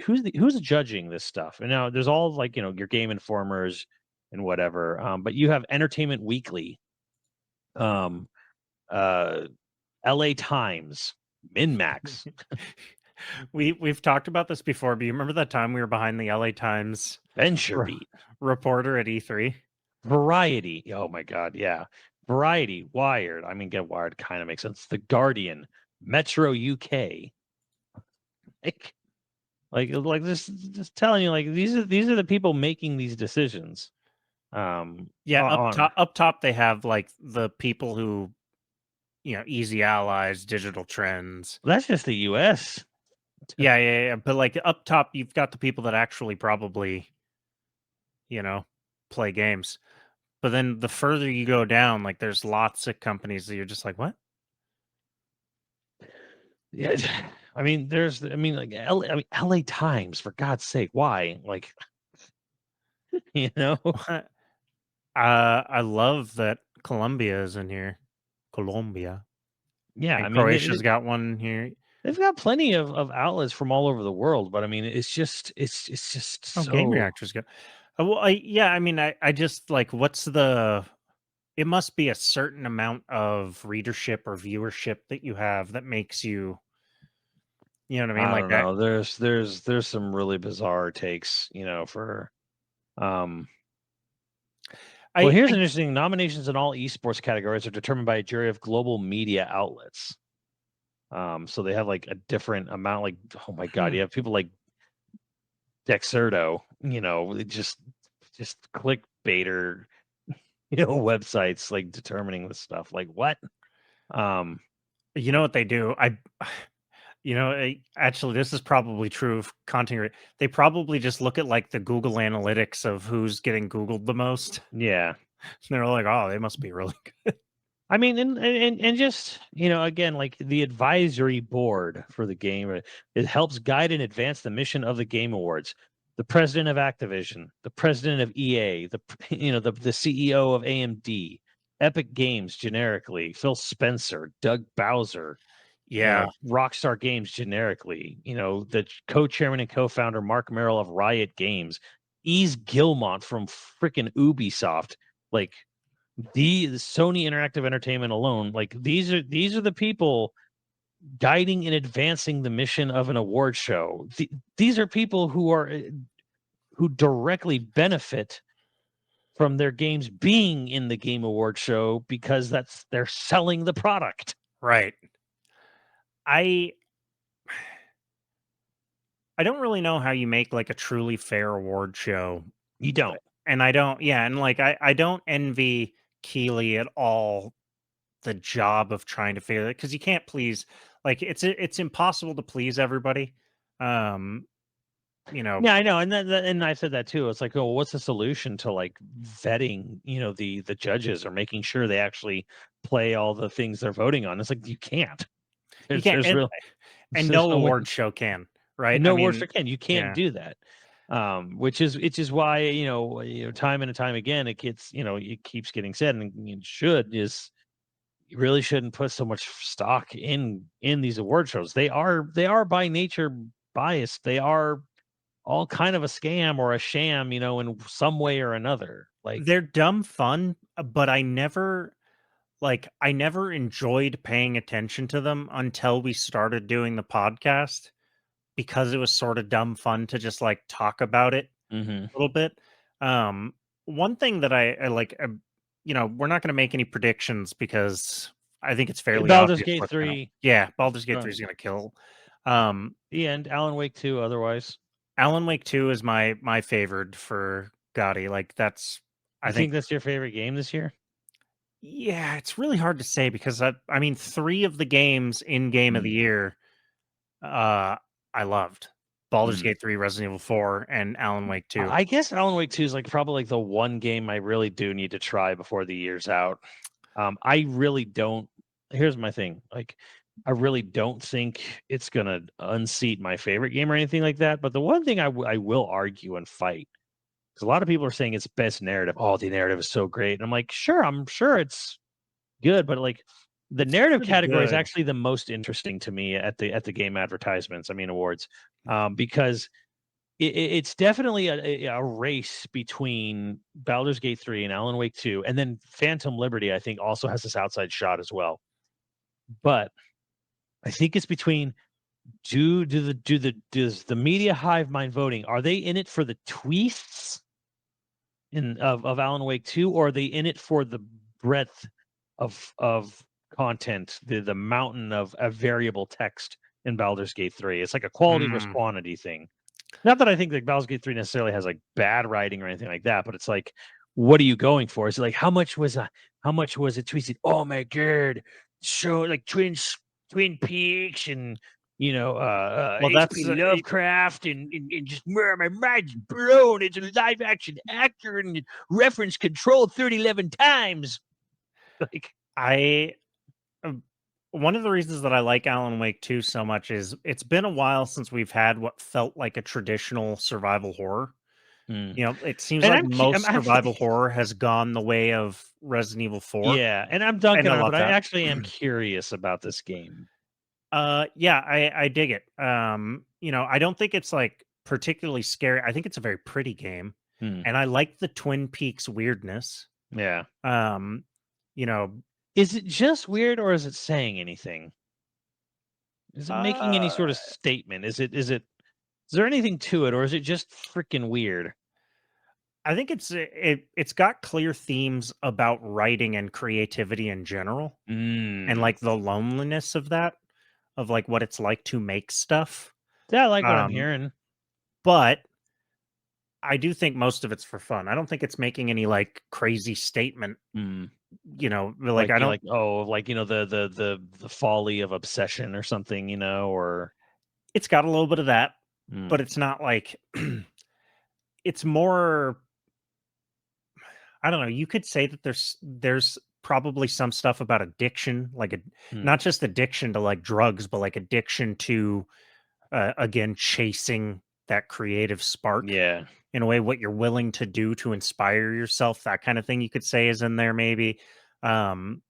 who's judging this stuff. And now there's all like, your Game Informers and whatever. But you have Entertainment Weekly, um uh LA Times, MinMax, We've talked about this before, but you remember that time we were behind the LA Times Venture re- Beat, reporter at E3? Variety. Oh my god, yeah. Variety, Wired. I mean, Get Wired kind of makes sense. The Guardian, Metro UK. Like, like just telling you, like these are the people making these decisions. Yeah, On up top they have like the people who, Easy Allies, Digital Trends. that's just the US. Yeah. But like up top, you've got the people that actually probably, you know, play games. But then the further you go down, like there's lots of companies that you're just like, what? Yeah, I mean, like LA Times, for God's sake, why? Like, you know? What? I love that Colombia is in here. Colombia. Yeah, I And mean, Croatia's got one here. they've got plenty of outlets from all over the world, but I mean, it's just Oh, Game so. Reactor's got. Well, I mean, I just like, what's the? It must be a certain amount of readership or viewership that you have that makes you, you know what I mean? I Like don't that. know. There's some really bizarre takes, for um well, here's I an interesting nominations in all esports categories are determined by a jury of global media outlets. So they have like a different amount, like, oh my god, hmm. you have people like Dexerto, they just clickbaiter, websites like determining this stuff. Like what? Um You know what they do? Actually, this is probably true of they probably just look at like the Google Analytics of who's getting Googled the most. yeah. They're like, oh, they must be really good. I mean, and just again, like the advisory board for the game, it helps guide and advance the mission of the Game Awards. The president of Activision, the president of EA, the CEO of AMD, Epic Games generically, Phil Spencer, Doug Bowser, Yeah. Rockstar Games generically, the co-chairman and co-founder Mark Merrill of Riot Games, Ease Gilmont from freaking Ubisoft, like the Sony Interactive Entertainment alone, like these are the people guiding and advancing the mission of an award show. These are people who directly benefit from their games being in the Game Award show because they're selling the product. Right. I I don't really know how you make like a truly fair award show. You don't. And I don't, yeah, and like I don't envy Keeley at all the job of trying to figure it, because you can't please, like, it's impossible to please everybody. Um, you know, Yeah, I know, and I said that too. It's like, oh, what's the solution to like vetting, the judges or making sure they actually play all the things they're voting on? It's like you can't. you There's can't, there's real and there's no no way. award show can, right? I No worse mean, can. You can't yeah, do that. Which is why time and time again it gets it keeps getting said, and it should is you really shouldn't put so much stock in these award shows. They are by nature biased. They are all kind of a scam or a sham, in some way or another. Like, they're dumb fun, but I never enjoyed paying attention to them until we started doing the podcast, because it was sort of dumb fun to just like talk about it mhm. a little bit. Um, One thing that I like, we're not going to make any predictions because I think it's fairly Baldur's obvious Gate what's going to. 3, Yeah, Baldur's Gate 3 uh, is going to kill. Um, the end. Alan Wake 2. Otherwise, Alan Wake 2 is my favored for Gotti. Like, that's, I you think, think that's your favorite game this year? yeah, it's really hard to say because I mean, 3 of the games in Game of the Mm, Year, uh, I loved. Baldur's mm. Gate 3, Resident Evil 4, and Alan Wake 2. I guess Alan Wake 2 is like probably like the one game I really do need to try before the year's out. I really don't. Here's my thing. Like, I really don't think it's gonna unseat my favorite game or anything like that. But the one thing I will argue and fight, because a lot of people are saying it's best narrative. Oh, the narrative is so great. And I'm like, sure, I'm sure it's good, but like the It's narrative pretty category is good. actually the most interesting to me at the game advertisements. I mean awards, because it's definitely a race between Baldur's Gate 3 and Alan Wake 2, and then Phantom Liberty. I think also has this outside shot as well. But I think it's between does the media hive mind voting? Are they in it for the tweets of Alan Wake 2, or are they in it for the breadth of content, the mountain of variable text in Baldur's Gate 3? It's like a quality versus Mm. quantity thing. Not that I think that Baldur's Gate 3 necessarily has like bad writing or anything like that, but it's like, what are you going for? Is it like how much was it tweeted? Oh my god, show like Twin Peaks and Well, that's H.P. Lovecraft and just my mind's blown. It's a live action actor and reference control 3011 times. Like, I um, one of the reasons that I like Alan Wake 2 so much is it's been a while since we've had what felt like a traditional survival horror. hmm. It seems And like I'm most survival actually horror has gone the way of Resident Evil 4, yeah, and I'm and dunking I on it, love but I that. actually am curious about this game. Yeah, I dig it. I don't think it's like particularly scary. I think it's a very pretty game, Hmm. and I like the Twin Peaks weirdness. Yeah. Um, you know, Is it just weird or is it saying anything? Is it making any uh sort of statement? Is there anything to it or is it just freaking weird? I think it's got clear themes about writing and creativity in general, and Mm. like the loneliness of that, of like what it's like to make stuff. Yeah, I like what I'm Um, hearing. but I do think most of it's for fun. I don't think it's making any like crazy statement, Mm. like Like I you don't. like like the folly of obsession or something, or It's got a little bit of that, mm. but it's not like it's more, I don't know, you could say that there's probably some stuff about addiction, like Mm. not just addiction to like drugs, but like addiction to again chasing that creative spark Yeah. in a way, what you're willing to do to inspire yourself, that kind of thing you could say is in there maybe. Um,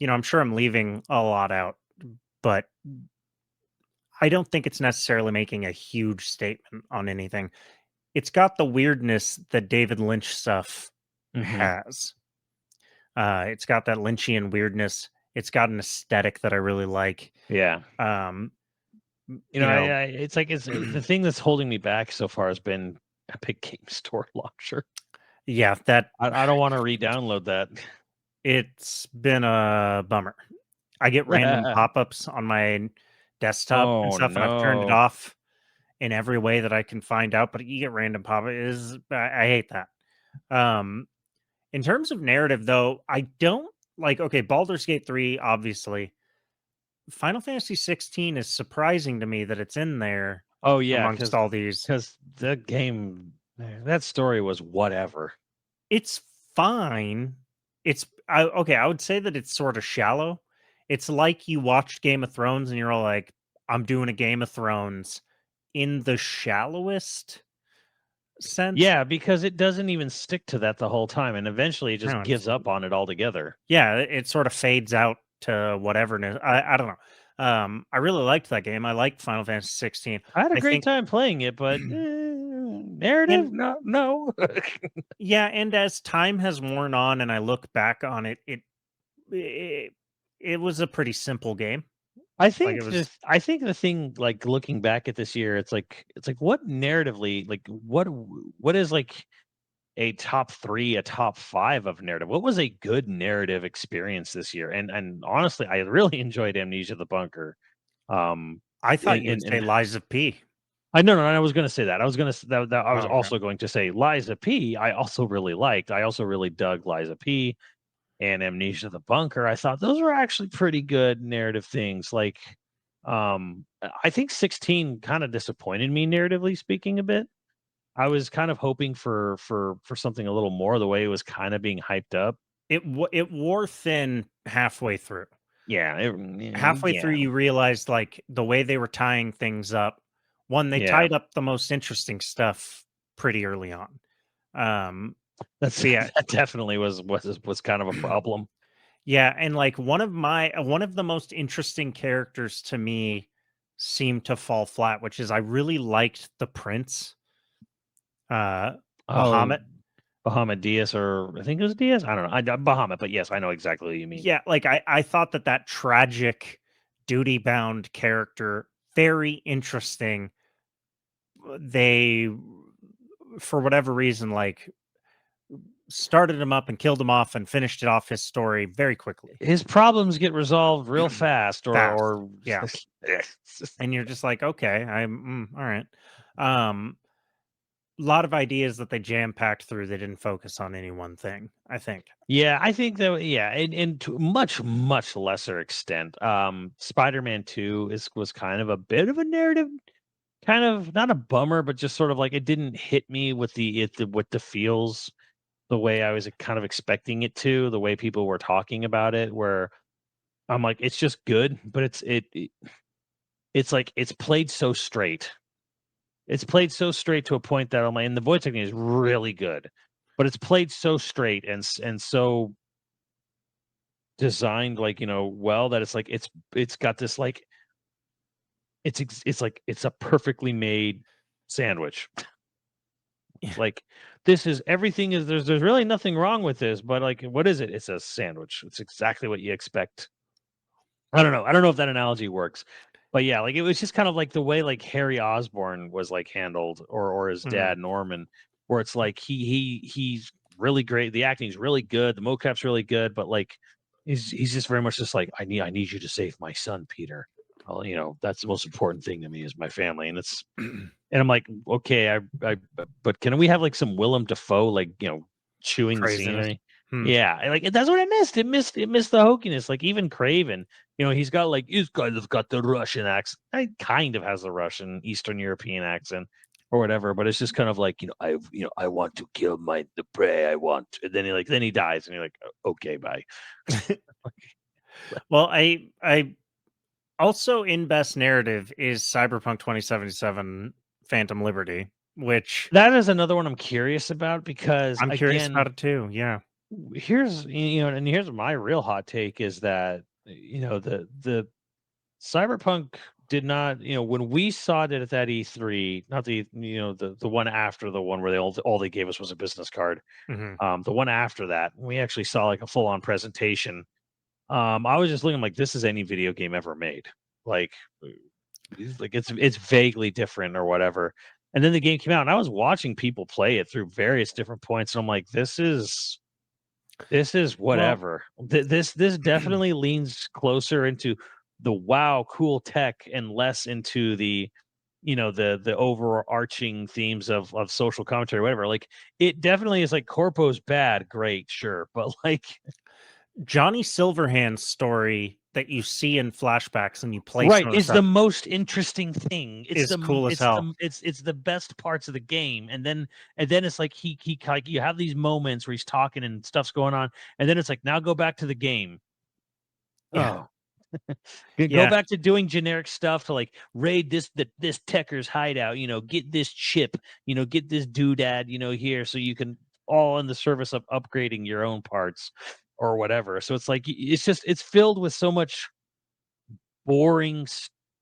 I'm sure I'm leaving a lot out, but I don't think it's necessarily making a huge statement on anything. It's got the weirdness that David Lynch stuff Hmm. has. It's got that Lynchian weirdness. It's got an aesthetic that I really like. Yeah. Um, I it's like it's the thing that's holding me back so far has been Epic Game Store launcher. yeah, that I don't want to re-download that. it's been a bummer. I get random pop-ups on my desktop and Oh stuff, and I've turned it no. off in every way that I can find out. But you get random pop-up. I hate that. In terms of narrative, though, I don't like, okay, Baldur's Gate 3, obviously. Final Fantasy 16 is surprising to me that it's in there Oh yeah, amongst all these. because the game, that story was whatever. It's fine. Okay, I would say that it's sort of shallow. It's like you watched Game of Thrones and you're all like, I'm doing a Game of Thrones in the shallowest sense. Yeah, because it doesn't even stick to that the whole time, and eventually it just No, gives up on it altogether. yeah, it sort of fades out to whatever. I don't know. I really liked that game. I liked Final Fantasy 16. I had a I great think, time playing it, but narrative, and no, no. yeah, and as time has worn on, and I look back on it, it, it was a pretty simple game. Like it was, I think the thing, like looking back at this year, it's like what narratively, like what is like a top 3, a top 5 of narrative? What was a good narrative experience this year? And honestly, I really enjoyed Amnesia the Bunker. Um, I thought you would say and Lies of P. I no, no, I was going to say that. I was going to that I Oh, was okay. also going to say Liza P. I also really liked. I also really dug Liza P. and Amnesia the Bunker. I thought those were actually pretty good narrative things. Like, I think 16 kind of disappointed me narratively speaking a bit. I was kind of hoping for something a little more the way it was kind of being hyped up. It wore thin halfway through. Yeah, Halfway through, yeah, you realized like the way they were tying things up. One, they yeah. tied up the most interesting stuff pretty early on. Um, That's but yeah, that definitely was kind of a problem. yeah, and like one of the most interesting characters to me seemed to fall flat, which is I really liked the prince, uh, Oh, Bahamut. Bahamut Diaz, or I think it was Diaz. I don't know. Bahamut, but yes, I know exactly what you mean. Yeah, like I thought that tragic, duty bound character very interesting. They, for whatever reason, like started him up and killed him off and finished it off his story very quickly, His problems get resolved real fast, fast. or Yeah, and you're just like, okay, all right. Um, lot of ideas that they jam packed through. They didn't focus on any one thing. I think. yeah, I think that yeah, and to a much lesser extent, Spider-Man 2 was kind of a bit of a narrative, kind of not a bummer, but just sort of like it didn't hit me with with the feels the way I was kind of expecting it to, the way people were talking about it, where I'm like, it's just good, but it's like it's played so straight. It's played so straight to a point that I'm like, and the voice acting is really good, but it's played so straight and so designed, like, well, that it's like it's got this like it's like it's a perfectly made sandwich. Yeah. Like, this is everything is there's really nothing wrong with this, but like, what is it? It's a sandwich. It's exactly what you expect. I don't know. I don't know if that analogy works. But yeah, like it was just kind of like the way like Harry Osborn was like handled, or his Mhm. dad Norman, where it's like he's really great. The acting's really good. The mocap's really good, but like he's just very much just like, I need you to save my son, Peter. Well, that's the most important thing to me is my family. And I'm like, okay, but can we have like some Willem Dafoe, like, chewing the Craziness. scenery? Hmm. Yeah, and, like, that's what I missed. It missed the hokiness. Like, even Craven, he's kind of got the Russian accent. I kind of has the Russian Eastern European accent or whatever, but it's just kind of like, I want to kill the prey. I want to. And then he dies, and you're like, okay, bye. Well, I also in best narrative is Cyberpunk 2077 Phantom Liberty, which That is another one I'm curious about because, I'm curious about again, it too. Yeah. here's my real hot take is that, the Cyberpunk did not, when we saw it at that E3, not the one after the one where all they gave us was a business card. Hmm. The one after that, we actually saw like a full on presentation. I was just looking like, this is any video game ever made. Like, it's vaguely different or whatever. And then the game came out, and I was watching people play it through various different points, and I'm like, this is Well, whatever. This definitely leans closer into the wow, cool tech, and less into the overarching themes of social commentary, or whatever. Like, it definitely is like, corpo's bad, great, sure, but like, Johnny Silverhand's story that you see in flashbacks and you play Right, some of the it's the stuff most interesting thing. It's is cool as hell. it's the best parts of the game, and then it's like he like you have these moments where he's talking and stuff's going on, and then it's like now go back to the game. Yeah. Oh, go Yeah. back to doing generic stuff to like raid this Techers hideout. Get this chip. Get this doodad. Here so you can all in the service of upgrading your own parts or whatever. So it's like it's filled with so much boring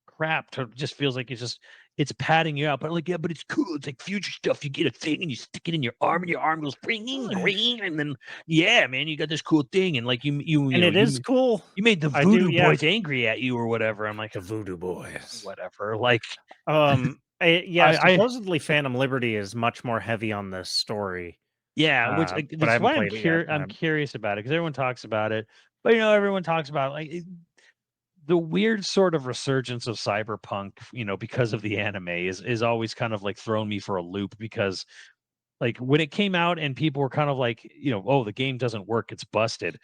crap to just feels like it's padding you out, but like, yeah, but it's cool. It's like future stuff. You get a thing and you stick it in your arm, and your arm goes ring, ring, and then yeah, man, you got this cool thing, and like And it is cool. you made the I do, voodoo yeah. boys angry at you or whatever. I'm like, The Voodoo Boys. whatever. Like, Yeah, I supposedly Phantom Liberty is much more heavy on the story. yeah, But I that's haven't why played it yet. I'm curious about it because everyone talks about it, but everyone talks about like the weird sort of resurgence of cyberpunk, because of the anime is always kind of like thrown me for a loop because like when it came out and people were kind of like, oh, the game doesn't work, it's busted.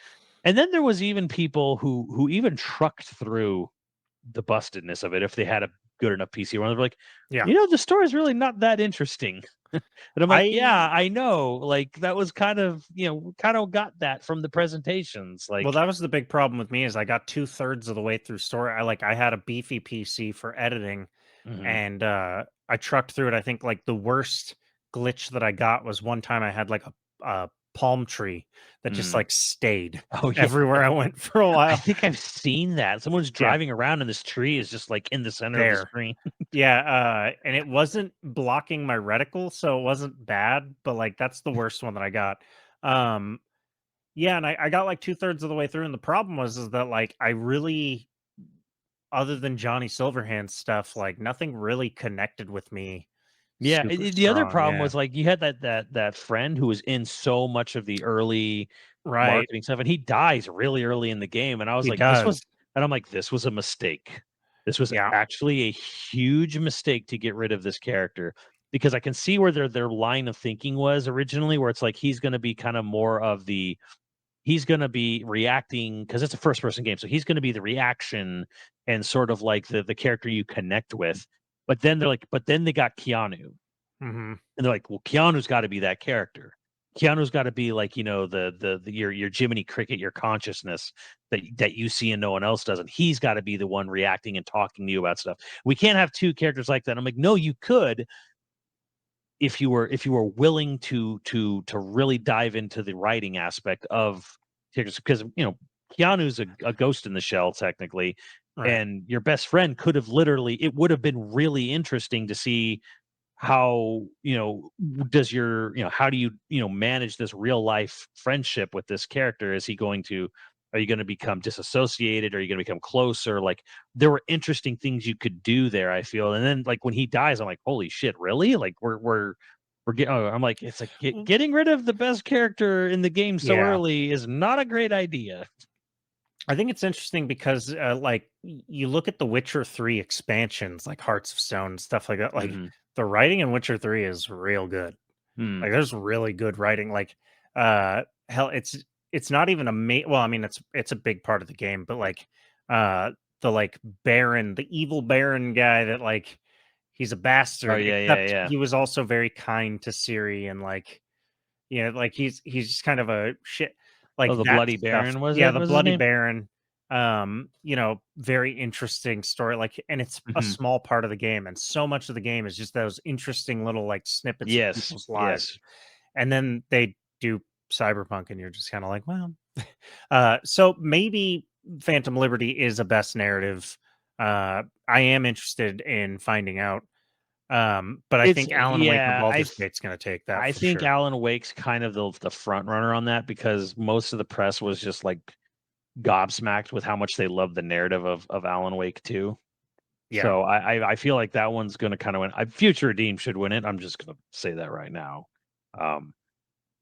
And then there was even people who even trucked through the bustedness of it if they had a good enough PC one. They're like, Yeah. the story is really not that interesting. And I'm like, yeah, I know. Like that was kind of, got that from the presentations. Well, Like, that was the big problem with me is I got 2/3 of the way through story. I had a beefy PC for editing, mhm, and I trucked through it. I think like the worst glitch that I got was one time I had like a palm tree that just mm. like stayed Oh yeah. everywhere I went for a I while. think I've seen that. Someone's Yeah, driving around and this tree is just like in the center of the there. screen. Yeah, and it wasn't blocking my reticle, so it wasn't bad, but like that's the worst one that I got. Um, yeah, and I got like 2/3 of the way through, and the problem was is that like I really, other than Johnny Silverhand's stuff, like nothing really connected with me Yeah, super the other strong. problem Yeah. was like you had that friend who was in so much of the early Right. marketing stuff, and he dies really early in the game, and I was He like, this was, does. and I'm like, this was a mistake. This was Yeah. actually a huge mistake to get rid of this character because I can see where their line of thinking was originally, where it's like he's going to be kind of more of the he's going to be reacting because it's a first person game, so he's going to be the reaction and sort of like the character you connect with. But then they're like, but then they got Keanu, Mhm. and they're like, well, Keanu's got to be that character. Keanu's got to be like, the your Jiminy Cricket, your consciousness that you see and no one else does, and he's got to be the one reacting and talking to you about stuff. We can't have two characters like that. I'm like, no, you could if you were willing to really dive into the writing aspect of characters because Keanu's a ghost in the shell technically, Right. and your best friend could have literally it would have been really interesting to see how does your how do you manage this real life friendship with this character. Is he going to Are you going to become disassociated? Are you going to become closer? Like there were interesting things you could do there, I feel. And then like when he dies I'm like, holy shit, really? Like we're getting I'm like, it's like Mm. getting rid of the best character in the game so Yeah. early is not a great idea. I think it's interesting because, you look at the Witcher 3 expansions, like Hearts of Stone, stuff like that, like, Hmm. the writing in Witcher 3 is real good. Hmm. Like, there's really good writing, like, hell, it's not even well, I mean, it's a big part of the game, but, like, the, like, Baron, the evil Baron guy that, like, he's a Oh bastard, yeah, yeah, except yeah. he was also very kind to Ciri and, like, like, he's just kind of a shit Oh, like, the that Bloody stuff. Baron was Yeah, it the was his Bloody name. Baron, very interesting story, like, and it's a Hmm. small part of the game, and so much of the game is just those interesting little, like, snippets of Yes, people's lives, yes. and then they do Cyberpunk, and you're just kinda like, "Well." So maybe Phantom Liberty is a best narrative. I am interested in finding out, but I It's think Alan Wake or yeah, Baldur's Gate's gonna take that I for think sure. Alan Wake's kind of the front runner on that because most of the press was just like gobsmacked with how much they love the narrative of Alan Wake too. Yeah. So I feel like that one's going to kind of win. Future Redeem should win it. I'm just going to say that right now. Um,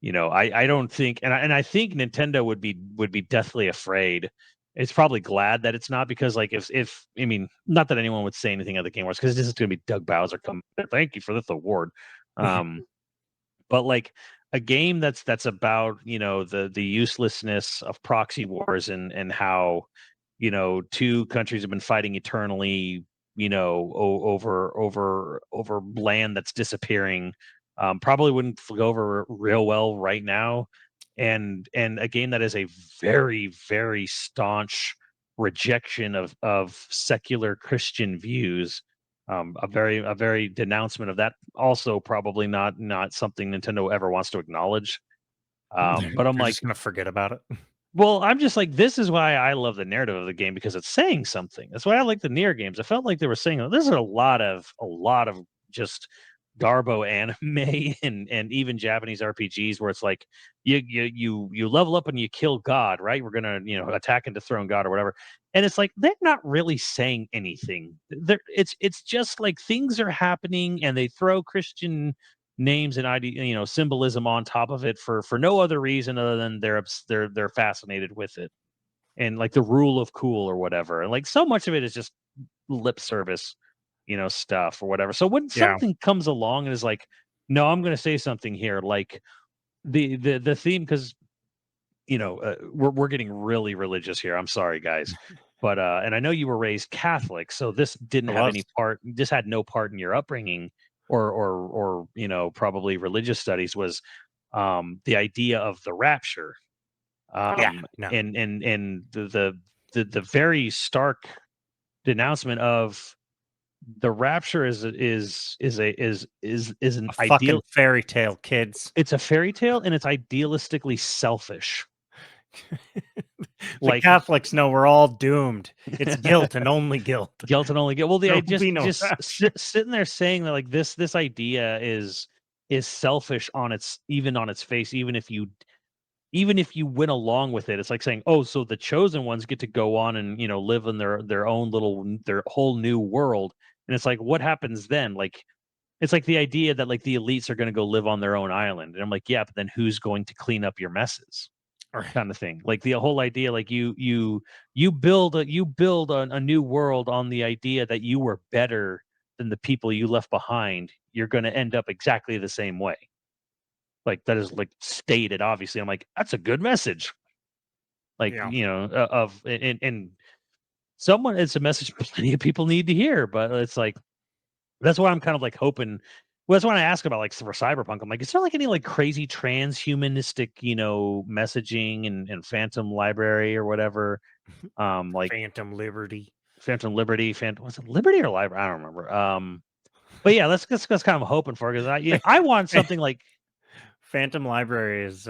I don't think, and I think Nintendo would be deathly afraid. It's probably glad that it's not because like if I mean not that anyone would say anything other game wars because this is going to be Doug Bowser coming. Thank you for this award. Um, but like a game that's about, you know, the uselessness of proxy wars and how, you know, two countries have been fighting eternally, you know, over land that's disappearing. Probably wouldn't go over real well right now. And a game that is a very, very staunch rejection of secular Christian views. A very denouncement of that. Also, probably not something Nintendo ever wants to acknowledge. But I'm They're like, just gonna forget about it. well, I'm just like, this is why I love the narrative of the game, because it's saying something. That's why I like the Nier games. I felt like they were saying there's a lot of just Garbo anime and even Japanese RPGs where it's like you level up and you kill God, right? We're gonna, you know, attack and dethrone God or whatever. And it's like they're not really saying anything. It's just like things are happening and they throw Christian names and you know, symbolism on top of it for no other reason other than they're fascinated with it, and like the rule of cool or whatever, and like so much of it is just lip service, you know, stuff or whatever. So when Yeah. something comes along and is like, no, I'm going to say something here, like the theme, because you know, we're getting really religious here. I'm sorry, guys, but and I know you were raised Catholic, so this didn't It have was. any part. This had no part in your upbringing, or you know, probably religious studies. Was the idea of the rapture, Yeah. No. and the very stark denouncement of the rapture is an A fucking ideal. fairy tale, kids. It's a fairy tale, and it's idealistically selfish. The Like Catholics know we're all doomed. It's guilt and only guilt. guilt and only guilt. Well, There'll just be no just rapture. sitting there saying that, like, this idea is selfish on its, even on its face, even if you went along with it. It's like saying, oh, so the chosen ones get to go on and, you know, live in their own little, their whole new world. And it's like, what happens then? Like, it's like the idea that like the elites are going to go live on their own island. And I'm like, yeah, but then who's going to clean up your messes? Right. Kind of thing. Like the whole idea, like you build a new world on the idea that you were better than the people you left behind. You're going to end up exactly the same way. Like that is like stated obviously. I'm like, that's a good message. Like, Yeah. you know, of and someone, it's a message plenty of people need to hear, but it's like, that's why I'm kind of like hoping. Well, that's what I ask about, like, for Cyberpunk. I'm like, is there like any like crazy transhumanistic, you know, messaging and Phantom Library or whatever? Like Phantom Liberty. Phantom Liberty, Phantom, was it Liberty or Library? I don't remember. But yeah, that's kind of hoping for, because I want something like, Phantom Library is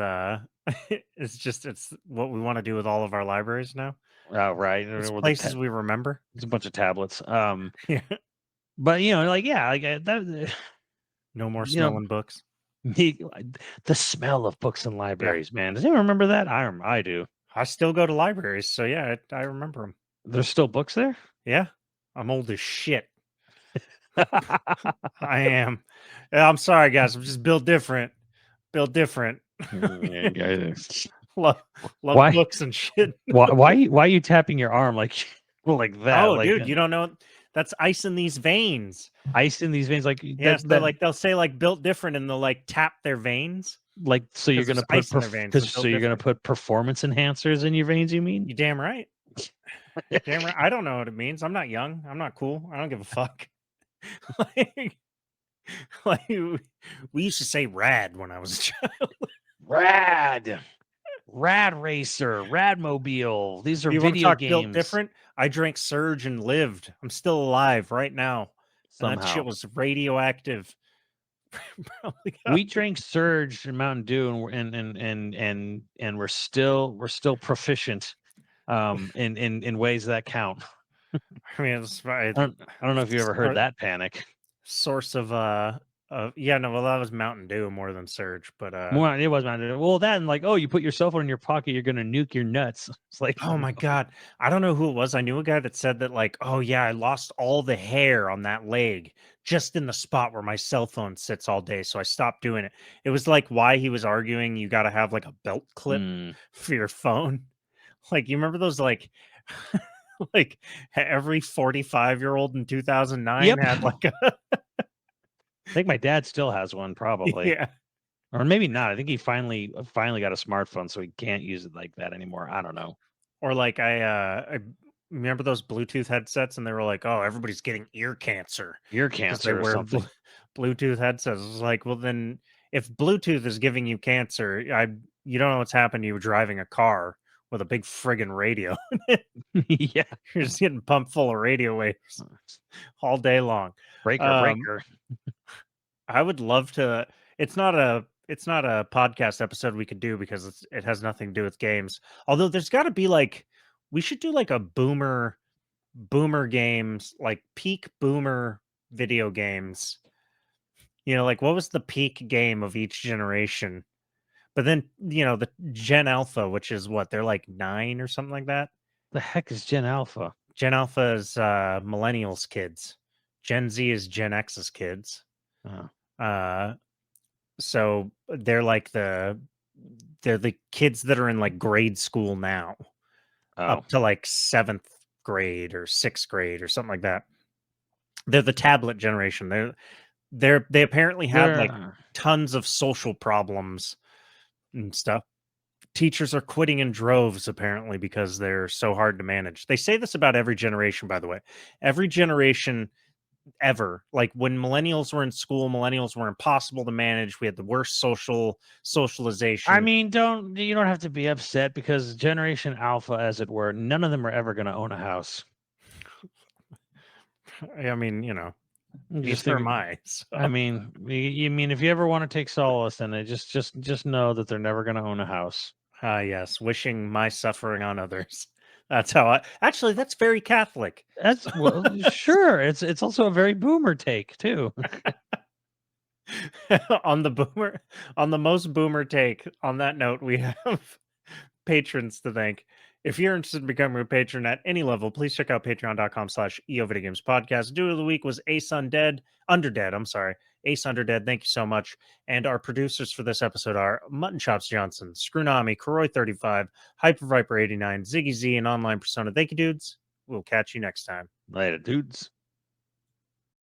it's just it's what we want to do with all of our libraries now. right, It's or places we remember. it's a bunch of tablets. Yeah. But you know, like, yeah, like that, No more you know, smelling books. the smell of books in Yeah. libraries, man. Does anyone remember that? I do. I still go to libraries, so yeah, I remember them. There's still books there. Yeah. I'm old as shit. I am. Yeah, I'm sorry, guys. I'm just built different. Built different. love, love Why? books and shit. Why are you tapping your arm like like that? Oh, Like dude, you don't know that's ice in these veins. ice in these veins? Like Yes, that they're that like they'll say like built different and they'll like tap their veins like, so you're because gonna there's put ice in their veins. They're so built you're gonna different. put performance enhancers in your veins? You mean? You damn right. Damn right. I don't know what it means. I'm not young. I'm not cool. I don't give a fuck. like, like we used to say rad when I was a child. Rad, Rad Racer, Radmobile. These are You want to video talk built games. different? I drank Surge and lived. I'm still alive right now. And that shit Somehow was radioactive. Probably got we drank Surge and Mountain Dew, and we're still proficient in ways that count. I mean, it's right. I don't know if you ever heard that panic. Source of yeah, no, well, that was Mountain Dew more than Surge, but Well, it was not. Well, that, and like, oh, you put your cell phone in your pocket, you're gonna nuke your nuts. It's like, oh my god, I don't know who it was. I knew a guy that said that like, oh yeah, I lost all the hair on that leg just in the spot where my cell phone sits all day, so I stopped doing it. It was like why he was arguing you got to have like a belt clip mm, for your phone. Like you remember those like like every 45-year-old in 2009 yep. had like a I think my dad still has one, probably. yeah. Or maybe not. I think he finally got a smartphone, so he can't use it like that anymore. I don't know. Or like I remember those Bluetooth headsets, and they were like, "Oh, everybody's getting ear cancer Ear because they cancer or wear something. Bluetooth headsets." It's like, well, then if Bluetooth is giving you cancer, you don't know what's happened to you driving a car with a big friggin' radio. Yeah. You're just getting pumped full of radio waves all day long. Um, Breaker. I would love to. It's not a podcast episode we could do because it has nothing to do with games. Although there's got to be like we should do like a boomer games, like peak boomer video games. Like what was the peak game of each generation? But then, the Gen Alpha, which is what, they're like 9 or something like that. The heck is Gen Alpha? Gen Alpha is millennials kids. Gen Z is Gen X's kids. Oh. Uh so they're the kids that are in like grade school now, Oh. up to like 7th grade or 6th grade or something like that. They're the tablet generation. They apparently had like tons of social problems and stuff. Teachers are quitting in droves apparently because they're so hard to manage. They say this about every generation, by the way. Every generation ever. Like when millennials were in school, millennials were impossible to manage. We had the worst socialization. I mean, you don't have to be upset because Generation Alpha, as it were, none of them are ever going to own a house. I mean, I'm these just are thinking. my. So. I mean, you mean if you ever want to take solace in it, just know that they're never going to own a house. Yes, wishing my suffering on others. That's how actually that's very Catholic. That's sure. It's also a very boomer take too. On the most boomer take. On that note, we have patrons to thank. If you're interested in becoming a patron at any level, please check out patreon.com/YoVideogames podcast. Dude of the week was Ace Underdead. I'm sorry. Ace Underdead, thank you so much. And our producers for this episode are Mutton Chops Johnson, Scroonami, Karoy35, Hyper Viper 89, Ziggy Z, and Online Persona. Thank you, dudes. We'll catch you next time. Later, dudes.